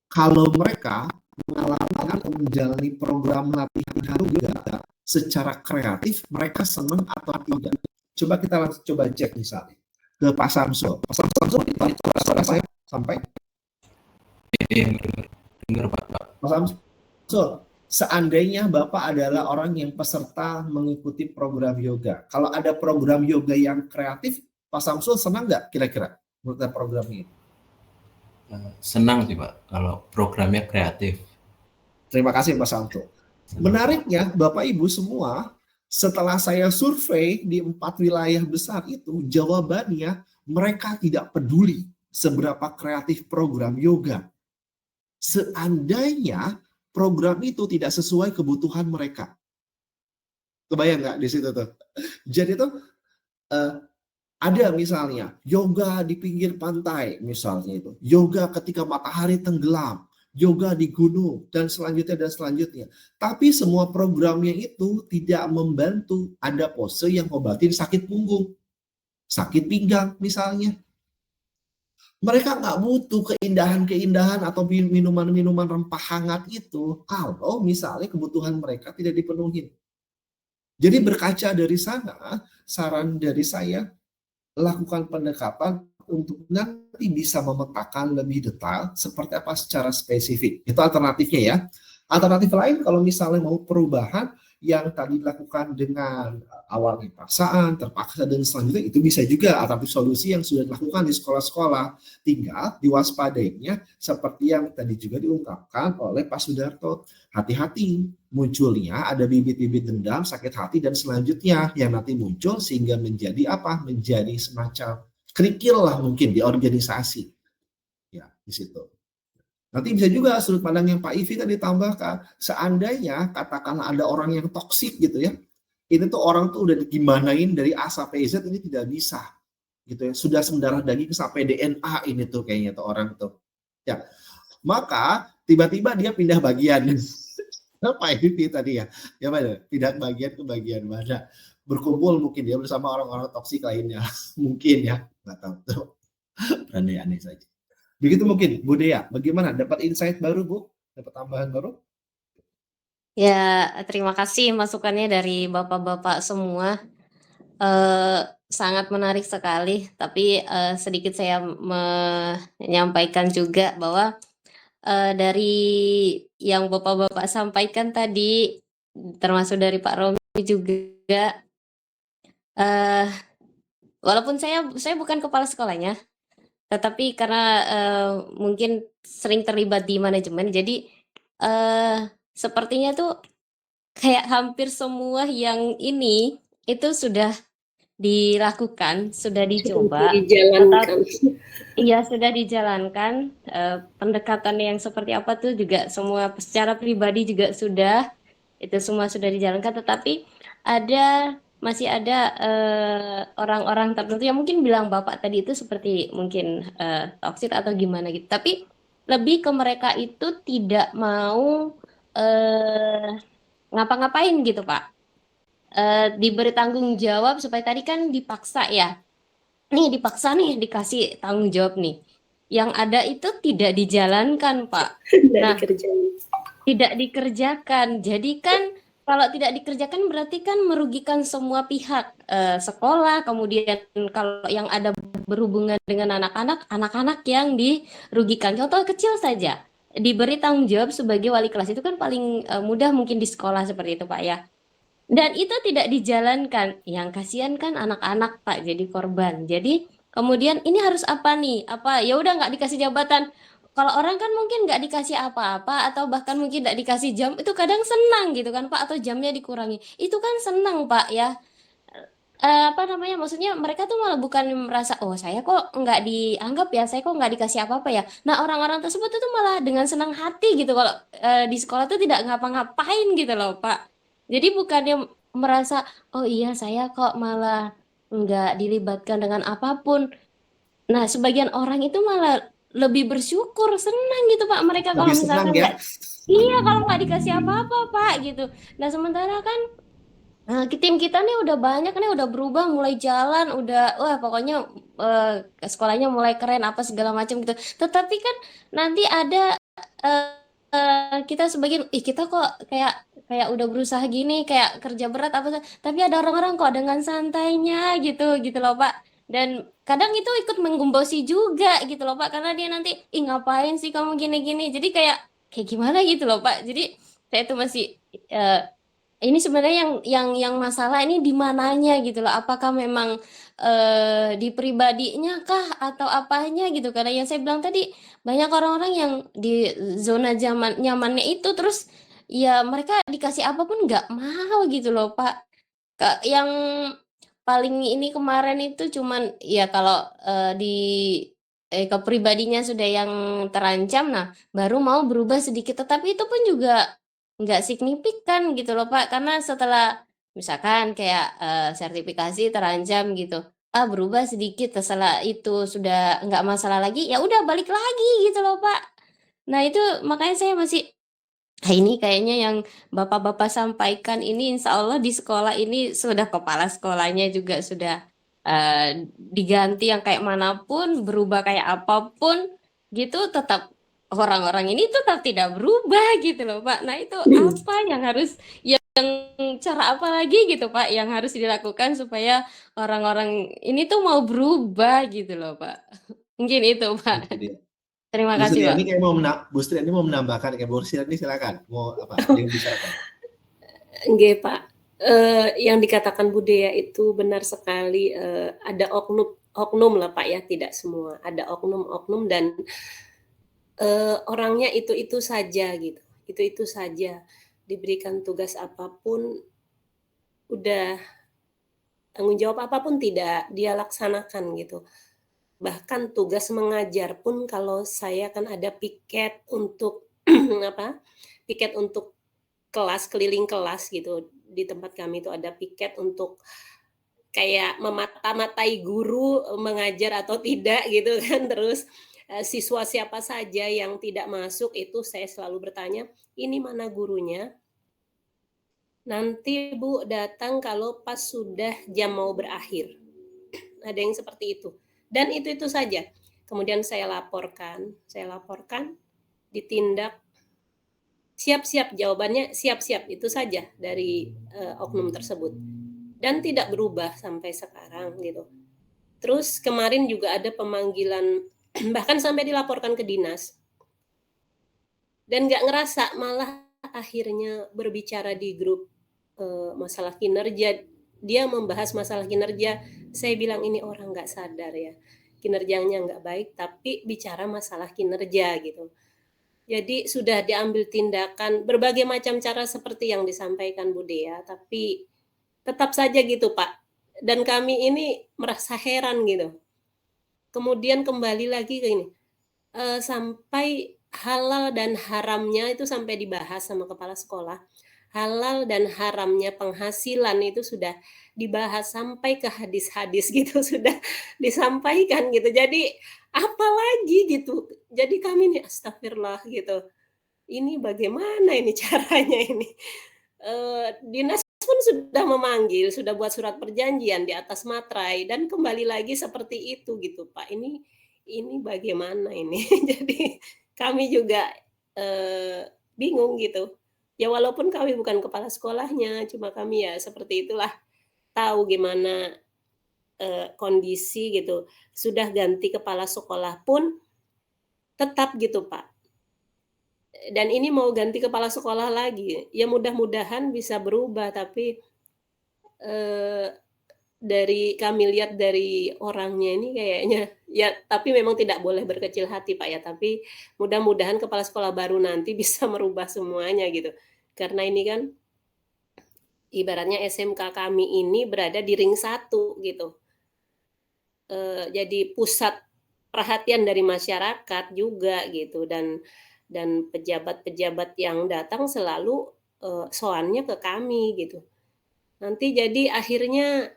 Kalau mereka mengalami atau menjalani program latihan yoga secara kreatif, mereka senang atau tidak. Coba kita langsung coba cek misalnya ke Pak Samsul. Pak Samsul itu suara saya sampai? Dengar Pak. Pak Samsul, seandainya Bapak adalah orang yang peserta mengikuti program yoga, kalau ada program yoga yang kreatif, Pak Samsul senang nggak kira-kira menurut program ini? senang sih Pak kalau programnya kreatif. Terima kasih Mas Santo. Menariknya Bapak Ibu semua, setelah saya survei di 4 wilayah besar itu, jawabannya mereka tidak peduli seberapa kreatif program yoga. Seandainya program itu tidak sesuai kebutuhan mereka. Kebayang nggak di situ tuh? Jadi tuh ada misalnya yoga di pinggir pantai, misalnya itu yoga ketika matahari tenggelam, yoga di gunung, dan selanjutnya. Tapi semua programnya itu tidak membantu. Ada pose yang ngobatin sakit punggung, sakit pinggang misalnya. Mereka nggak butuh keindahan-keindahan atau minuman-minuman rempah hangat itu kalau misalnya kebutuhan mereka tidak dipenuhi. Jadi berkaca dari sana, saran dari saya, lakukan pendekatan untuk nanti bisa memetakan lebih detail seperti apa secara spesifik. Itu alternatifnya ya. Alternatif lain kalau misalnya mau perubahan yang tadi dilakukan dengan awalnya paksaan, terpaksa, dan selanjutnya, itu bisa juga alternatif solusi yang sudah dilakukan di sekolah-sekolah. Tinggal diwaspadainya seperti yang tadi juga diungkapkan oleh Pak Sudarto. Hati-hati, munculnya ada bibit-bibit dendam, sakit hati, dan selanjutnya yang nanti muncul sehingga menjadi apa? Menjadi semacam kerikil lah mungkin di organisasi. Ya, di situ. Nanti bisa juga sudut pandang yang Pak Ivi tadi tambahkan, seandainya katakanlah ada orang yang toksik gitu ya, ini tuh orang tuh udah digimanain dari A sampai Z, ini tidak bisa gitu ya, sudah mendarah daging sampai DNA ini tuh kayaknya tuh orang tuh ya, maka tiba-tiba dia pindah bagian. Pak Ivi tadi ya mana? Pindah bagian ke bagian mana, berkumpul mungkin dia bersama orang-orang toksik lainnya mungkin ya, nggak tahu tuh, aneh-aneh saja. Begitu mungkin, Bu Dea, bagaimana? Dapat insight baru, Bu? Dapat tambahan baru? Ya, terima kasih masukannya dari bapak-bapak semua. Sangat menarik sekali, tapi sedikit saya menyampaikan juga bahwa dari yang bapak-bapak sampaikan tadi, termasuk dari Pak Romi juga, walaupun saya bukan kepala sekolahnya, tetapi karena mungkin sering terlibat di manajemen, jadi sepertinya tuh kayak hampir semua yang ini itu sudah dilakukan, sudah dicoba, Dijalankan. iya sudah dijalankan. Pendekatan yang seperti apa tuh juga semua secara pribadi juga sudah, itu semua sudah dijalankan, tetapi masih ada orang-orang tertentu yang mungkin bilang bapak tadi itu seperti mungkin toksik atau gimana gitu, tapi lebih ke mereka itu tidak mau ngapa-ngapain gitu Pak, diberi tanggung jawab supaya tadi kan dipaksa ya, dipaksa nih dikasih tanggung jawab nih, yang ada itu tidak dijalankan Pak. Nah, tidak dikerjakan, jadi kan kalau tidak dikerjakan berarti kan merugikan semua pihak, sekolah, kemudian kalau yang ada berhubungan dengan anak-anak yang dirugikan. Contoh kecil saja, diberi tanggung jawab sebagai wali kelas itu kan paling mudah mungkin di sekolah seperti itu Pak ya. Dan itu tidak dijalankan, yang kasihan kan anak-anak Pak jadi korban. Jadi kemudian ini harus apa nih? Apa ya udah nggak dikasih jabatan. Kalau orang kan mungkin nggak dikasih apa-apa atau bahkan mungkin nggak dikasih jam, itu kadang senang gitu kan Pak, atau jamnya dikurangi. Itu kan senang Pak ya. Apa namanya, maksudnya mereka tuh malah bukan merasa, oh saya kok nggak dianggap ya, saya kok nggak dikasih apa-apa ya. Nah orang-orang tersebut itu malah dengan senang hati gitu kalau di sekolah tuh tidak ngapa-ngapain gitu loh Pak. Jadi bukannya merasa, oh iya saya kok malah nggak dilibatkan dengan apapun. Nah sebagian orang itu malah lebih bersyukur, senang gitu Pak mereka kalau Lebih senang misalkan ya. iya kalau nggak dikasih apa-apa Pak gitu. Nah sementara kan tim kita nih udah banyak nih, udah berubah, mulai jalan, udah wah pokoknya sekolahnya mulai keren apa segala macam gitu. Tetapi kan nanti ada kita sebagian, kita kok kayak udah berusaha gini, kayak kerja berat apa, tapi ada orang-orang kok dengan santainya gitu loh Pak. Dan kadang itu ikut menggembosi juga gitu loh Pak, karena dia nanti, ih ngapain sih kamu gini-gini. Jadi kayak gimana gitu loh Pak. Jadi saya tuh masih ini sebenarnya yang masalah ini di mananya gitu loh. Apakah memang di pribadinya kah atau apanya gitu? Karena yang saya bilang tadi banyak orang-orang yang di zona nyamannya itu terus ya mereka dikasih apapun nggak mau gitu loh Pak. Yang paling ini kemarin itu cuman ya kalau di kepribadinya sudah yang terancam, nah baru mau berubah sedikit. Tetapi itu pun juga nggak signifikan gitu loh Pak, karena setelah misalkan kayak sertifikasi terancam gitu, berubah sedikit setelah itu sudah nggak masalah lagi, ya udah balik lagi gitu loh Pak. Nah itu makanya saya masih ini kayaknya yang bapak-bapak sampaikan ini insya Allah di sekolah ini sudah kepala sekolahnya juga sudah diganti yang kayak manapun, berubah kayak apapun gitu, tetap orang-orang ini tetap tidak berubah gitu loh Pak. Nah itu apa yang harus, yang cara apa lagi gitu Pak yang harus dilakukan supaya orang-orang ini tuh mau berubah gitu loh Pak. Mungkin itu Pak. Itu dia. Terima Bu kasih Pak. Suryani kayak Bu Suryani mau menambahkan, kayak Bu Suryani silakan mau apa? Ada yang bicarakan. Nggih, Pak. Yang dikatakan budaya itu benar sekali. Ada oknum lah Pak ya, tidak semua. Ada oknum-oknum dan orangnya itu saja gitu. Itu saja. Diberikan tugas apapun, udah tanggung jawab apapun tidak dia laksanakan gitu. Bahkan tugas mengajar pun kalau saya kan ada piket untuk piket untuk kelas, keliling kelas gitu. Di tempat kami itu ada piket untuk kayak memata-matai guru mengajar atau tidak gitu kan. Terus siswa siapa saja yang tidak masuk itu saya selalu bertanya, ini mana gurunya? Nanti Bu datang kalau pas sudah jam mau berakhir. Ada yang seperti itu. Dan itu saja. Kemudian saya laporkan, ditindak, siap-siap, jawabannya siap-siap, itu saja dari oknum tersebut. Dan tidak berubah sampai sekarang gitu. Terus kemarin juga ada pemanggilan, bahkan sampai dilaporkan ke dinas. Dan nggak ngerasa, malah akhirnya berbicara di grup masalah kinerja. Dia membahas masalah kinerja, saya bilang ini orang nggak sadar ya, kinerjanya nggak baik, tapi bicara masalah kinerja gitu. Jadi sudah diambil tindakan berbagai macam cara seperti yang disampaikan Bu Dea, tapi tetap saja gitu Pak. Dan kami ini merasa heran gitu. Kemudian kembali lagi ke ini, sampai halal dan haramnya itu sampai dibahas sama kepala sekolah. Halal dan haramnya penghasilan itu sudah dibahas sampai ke hadis-hadis gitu, sudah disampaikan gitu. Jadi apalagi gitu. Jadi kami nih astagfirullah gitu. Ini bagaimana ini caranya ini? Dinas pun sudah memanggil, sudah buat surat perjanjian di atas materai dan kembali lagi seperti itu gitu Pak. Ini bagaimana ini? Jadi kami juga bingung gitu. Ya walaupun kami bukan kepala sekolahnya, cuma kami ya seperti itulah, tahu gimana kondisi gitu. Sudah ganti kepala sekolah pun tetap gitu Pak. Dan ini mau ganti kepala sekolah lagi, ya mudah-mudahan bisa berubah, tapi dari kami lihat dari orangnya ini kayaknya ya, tapi memang tidak boleh berkecil hati Pak ya, tapi mudah-mudahan kepala sekolah baru nanti bisa merubah semuanya gitu. Karena ini kan ibaratnya SMK kami ini berada di ring 1 gitu. Jadi pusat perhatian dari masyarakat juga gitu, dan pejabat-pejabat yang datang selalu soannya ke kami gitu. Nanti jadi akhirnya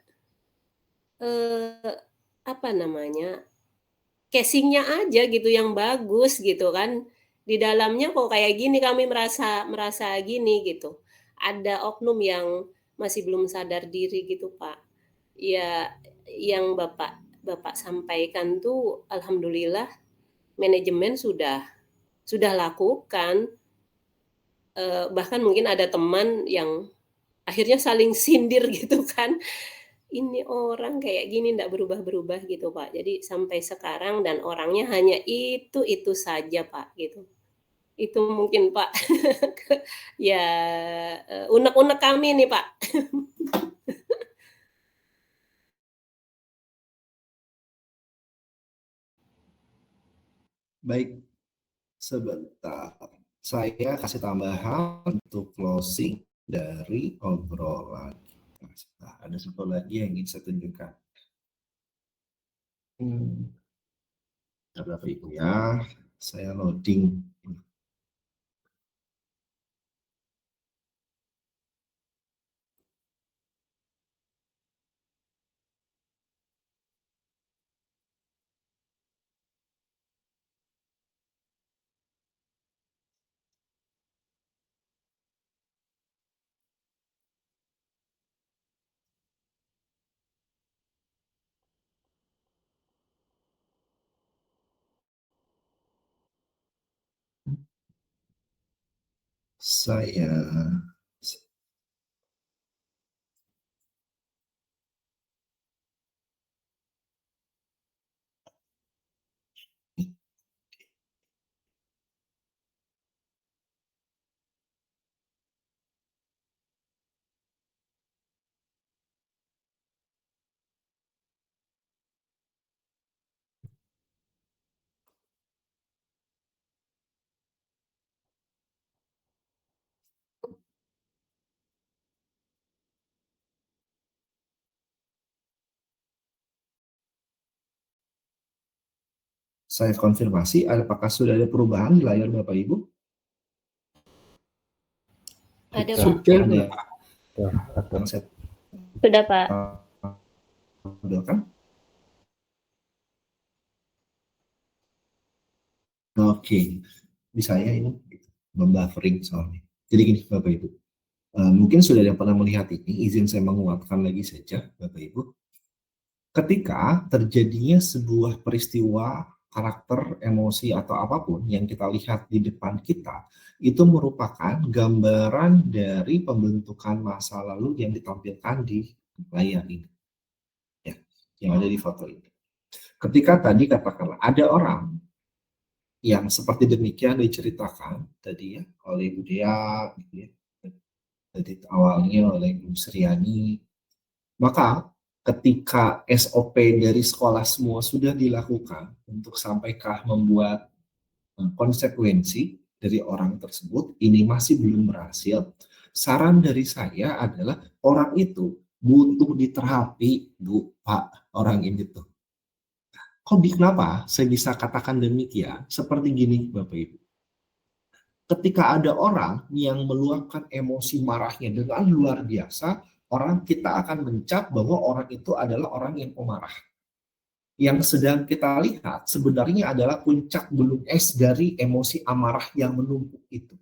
casingnya aja gitu yang bagus gitu kan. Di dalamnya kok kayak gini, kami merasa gini gitu. Ada oknum yang masih belum sadar diri gitu Pak. Ya yang Bapak sampaikan tuh alhamdulillah manajemen sudah lakukan. Bahkan mungkin ada teman yang akhirnya saling sindir gitu kan. Ini orang kayak gini enggak berubah-berubah gitu Pak. Jadi sampai sekarang dan orangnya hanya itu saja Pak gitu. Itu mungkin Pak. Ya, unek-unek kami nih Pak. Baik, sebentar. Saya kasih tambahan untuk closing dari obrolan kita. Sebentar, ada satu lagi yang ingin saya tunjukkan. Bapak Ibu ya, saya loading. Saya konfirmasi, apakah sudah ada perubahan di layar Bapak Ibu? Ada Pak. Sudah, Ada. ada. Sudah Pak. Udah kan? Oke, di saya ini membuffering soalnya. Jadi gini Bapak Ibu, mungkin sudah ada yang pernah melihat ini, izin saya menguatkan lagi saja Bapak Ibu. Ketika terjadinya sebuah peristiwa karakter, emosi atau apapun yang kita lihat di depan kita, itu merupakan gambaran dari pembentukan masa lalu yang ditampilkan di layar ini, ya, yang ada di foto ini. Ketika tadi katakanlah ada orang yang seperti demikian diceritakan tadi ya oleh Ibu Dea, gitu ya, jadi awalnya oleh Ibu Sriani, maka ketika SOP dari sekolah semua sudah dilakukan untuk sampaikah membuat konsekuensi dari orang tersebut, ini masih belum berhasil. Saran dari saya adalah orang itu butuh diterapi, Bu, Pak, orang ini tuh. Kenapa saya bisa katakan demikian? Seperti gini, Bapak Ibu. Ketika ada orang yang meluapkan emosi marahnya dengan luar biasa, kita akan mencap bahwa orang itu adalah orang yang pemarah. Yang sedang kita lihat sebenarnya adalah puncak gunung es dari emosi amarah yang menumpuk itu.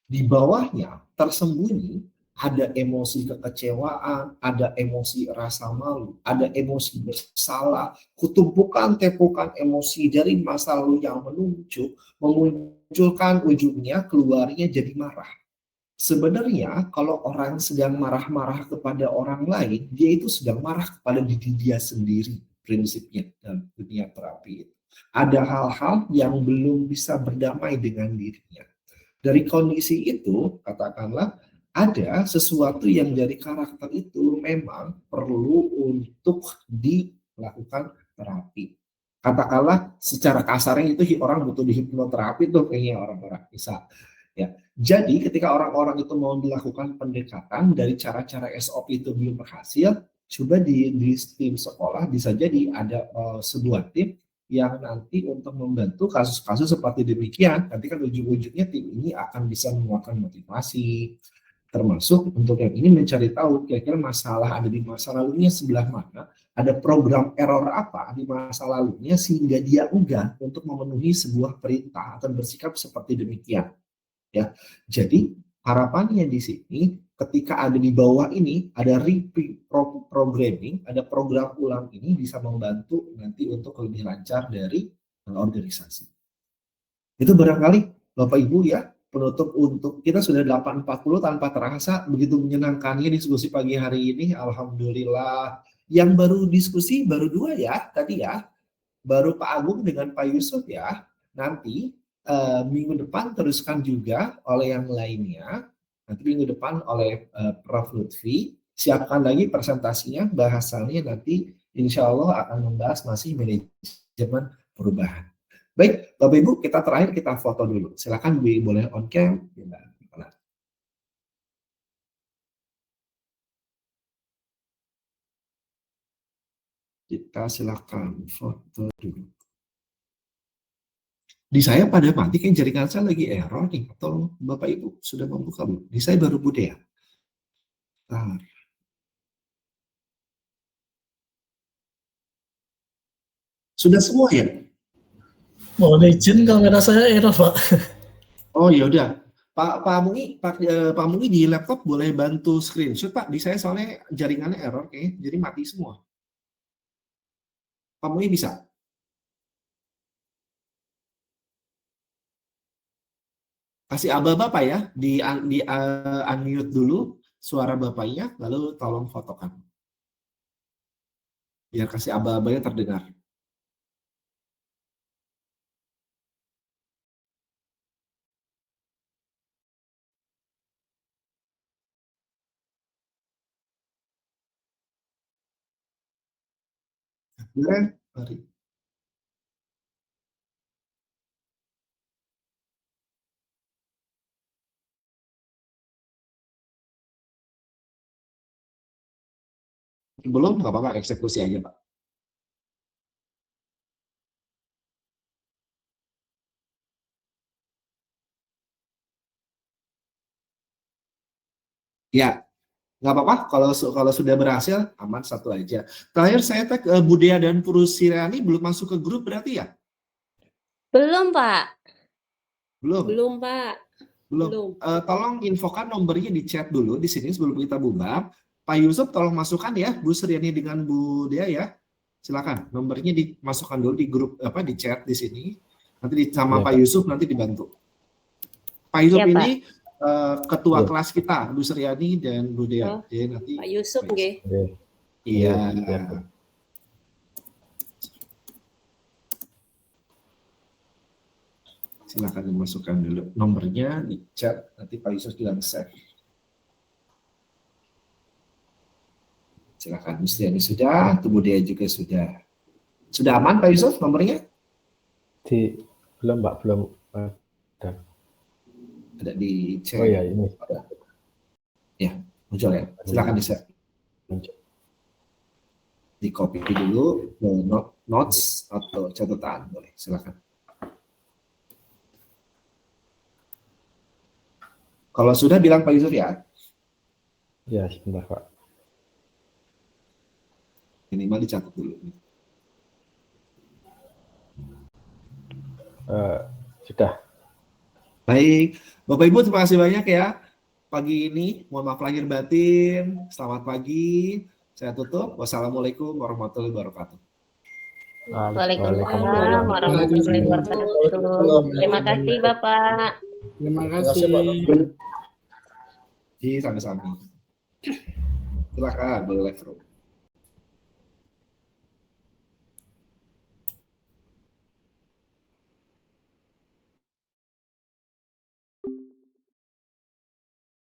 Di bawahnya tersembunyi ada emosi kekecewaan, ada emosi rasa malu, ada emosi bersalah, kutumpukan-tepukan emosi dari masa lalu yang memunculkan ujungnya keluarnya jadi marah. Sebenarnya kalau orang sedang marah-marah kepada orang lain, dia itu sedang marah kepada diri dia sendiri, prinsipnya dalam dunia terapi itu. Ada hal-hal yang belum bisa berdamai dengan dirinya. Dari kondisi itu, katakanlah ada sesuatu yang dari karakter itu memang perlu untuk dilakukan terapi. Katakanlah secara kasarnya itu orang butuh dihipnoterapi tuh kayaknya orang-orang bisa. Ya, jadi ketika orang-orang itu mau dilakukan pendekatan dari cara-cara SOP itu belum berhasil, coba di tim sekolah bisa jadi ada sebuah tim yang nanti untuk membantu kasus-kasus seperti demikian. Nanti kan ujung-ujungnya tim ini akan bisa menguatkan motivasi, termasuk untuk yang ini mencari tahu kira-kira masalah ada di masa lalunya sebelah mana, ada program error apa di masa lalunya sehingga dia enggan untuk memenuhi sebuah perintah atau bersikap seperti demikian. Ya, jadi harapannya di sini ketika ada di bawah ini ada reprogramming, ada program ulang ini bisa membantu nanti untuk lebih lancar dari organisasi. Itu barangkali Bapak Ibu ya penutup untuk kita sudah 8.40 tanpa terasa begitu menyenangkannya diskusi pagi hari ini. Alhamdulillah. Yang baru diskusi baru 2 ya tadi ya, baru Pak Agung dengan Pak Yusuf ya. Nanti minggu depan teruskan juga oleh yang lainnya. Nanti minggu depan oleh Prof. Lutfi. Siapkan lagi presentasinya, bahasannya nanti insya Allah akan membahas masih manajemen perubahan. Baik, Bapak Ibu, kita terakhir kita foto dulu. Silakan Bu boleh on cam. Kita silakan foto dulu. Di saya pada mati kan jaringan saya lagi error nih, atau Bapak Ibu sudah membuka belum? Di saya baru Budaya. Sudah semua ya? Mohon izin kamera saya error, Pak. Oh ya udah. Pak Mungi di laptop boleh bantu screenshot, Pak. Di saya soalnya jaringannya error kayaknya, jadi mati semua. Pak Mungi bisa? Kasih aba Bapak ya, di unmute dulu suara Bapaknya, lalu tolong fotokan. Biar kasih aba-abanya terdengar. Beneran? Mari. Belum, nggak apa-apa, eksekusi aja, Pak. Ya, nggak apa-apa. Kalau sudah berhasil, aman satu aja. Terakhir saya tag Budaya dan Purusirani belum masuk ke grup berarti ya? Belum, Pak. Belum. Belum, Pak. Belum. Tolong infokan nomornya di chat dulu di sini sebelum kita bubar. Pak Yusuf tolong masukkan ya, Bu Suryani dengan Bu Dea ya. Silakan, nomornya dimasukkan dulu di grup di chat di sini. Nanti sama Pak Yusuf nanti dibantu. Pak Yusuf Ya, ini ketua kelas kita, Bu Suryani dan Bu Dea. Jadi nanti Pak Yusuf nggih. Iya. Silakan dimasukkan dulu nomornya di chat, nanti Pak Yusuf bilang save. Silakan, Mustiani sudah, kemudian juga sudah. Sudah aman Pak Yusuf nomornya? Belum Pak, belum ada. Ada di chat. Oh ya ini. Ya, muncul ya. Silakan di-share. Di copy dulu ke notes atau catatan boleh. Silakan. Kalau sudah bilang Pak Yusuf ya. Ya, sebentar Pak. Minimal dicatat dulu. Sudah. Baik, Bapak Ibu terima kasih banyak ya. Pagi ini, mohon maaf lahir batin. Selamat pagi. Saya tutup. Wassalamualaikum warahmatullahi wabarakatuh. Waalaikumsalam warahmatullahi wabarakatuh. Terima kasih Bapak. Terima kasih. Sama-sama. Silakan, boleh live room.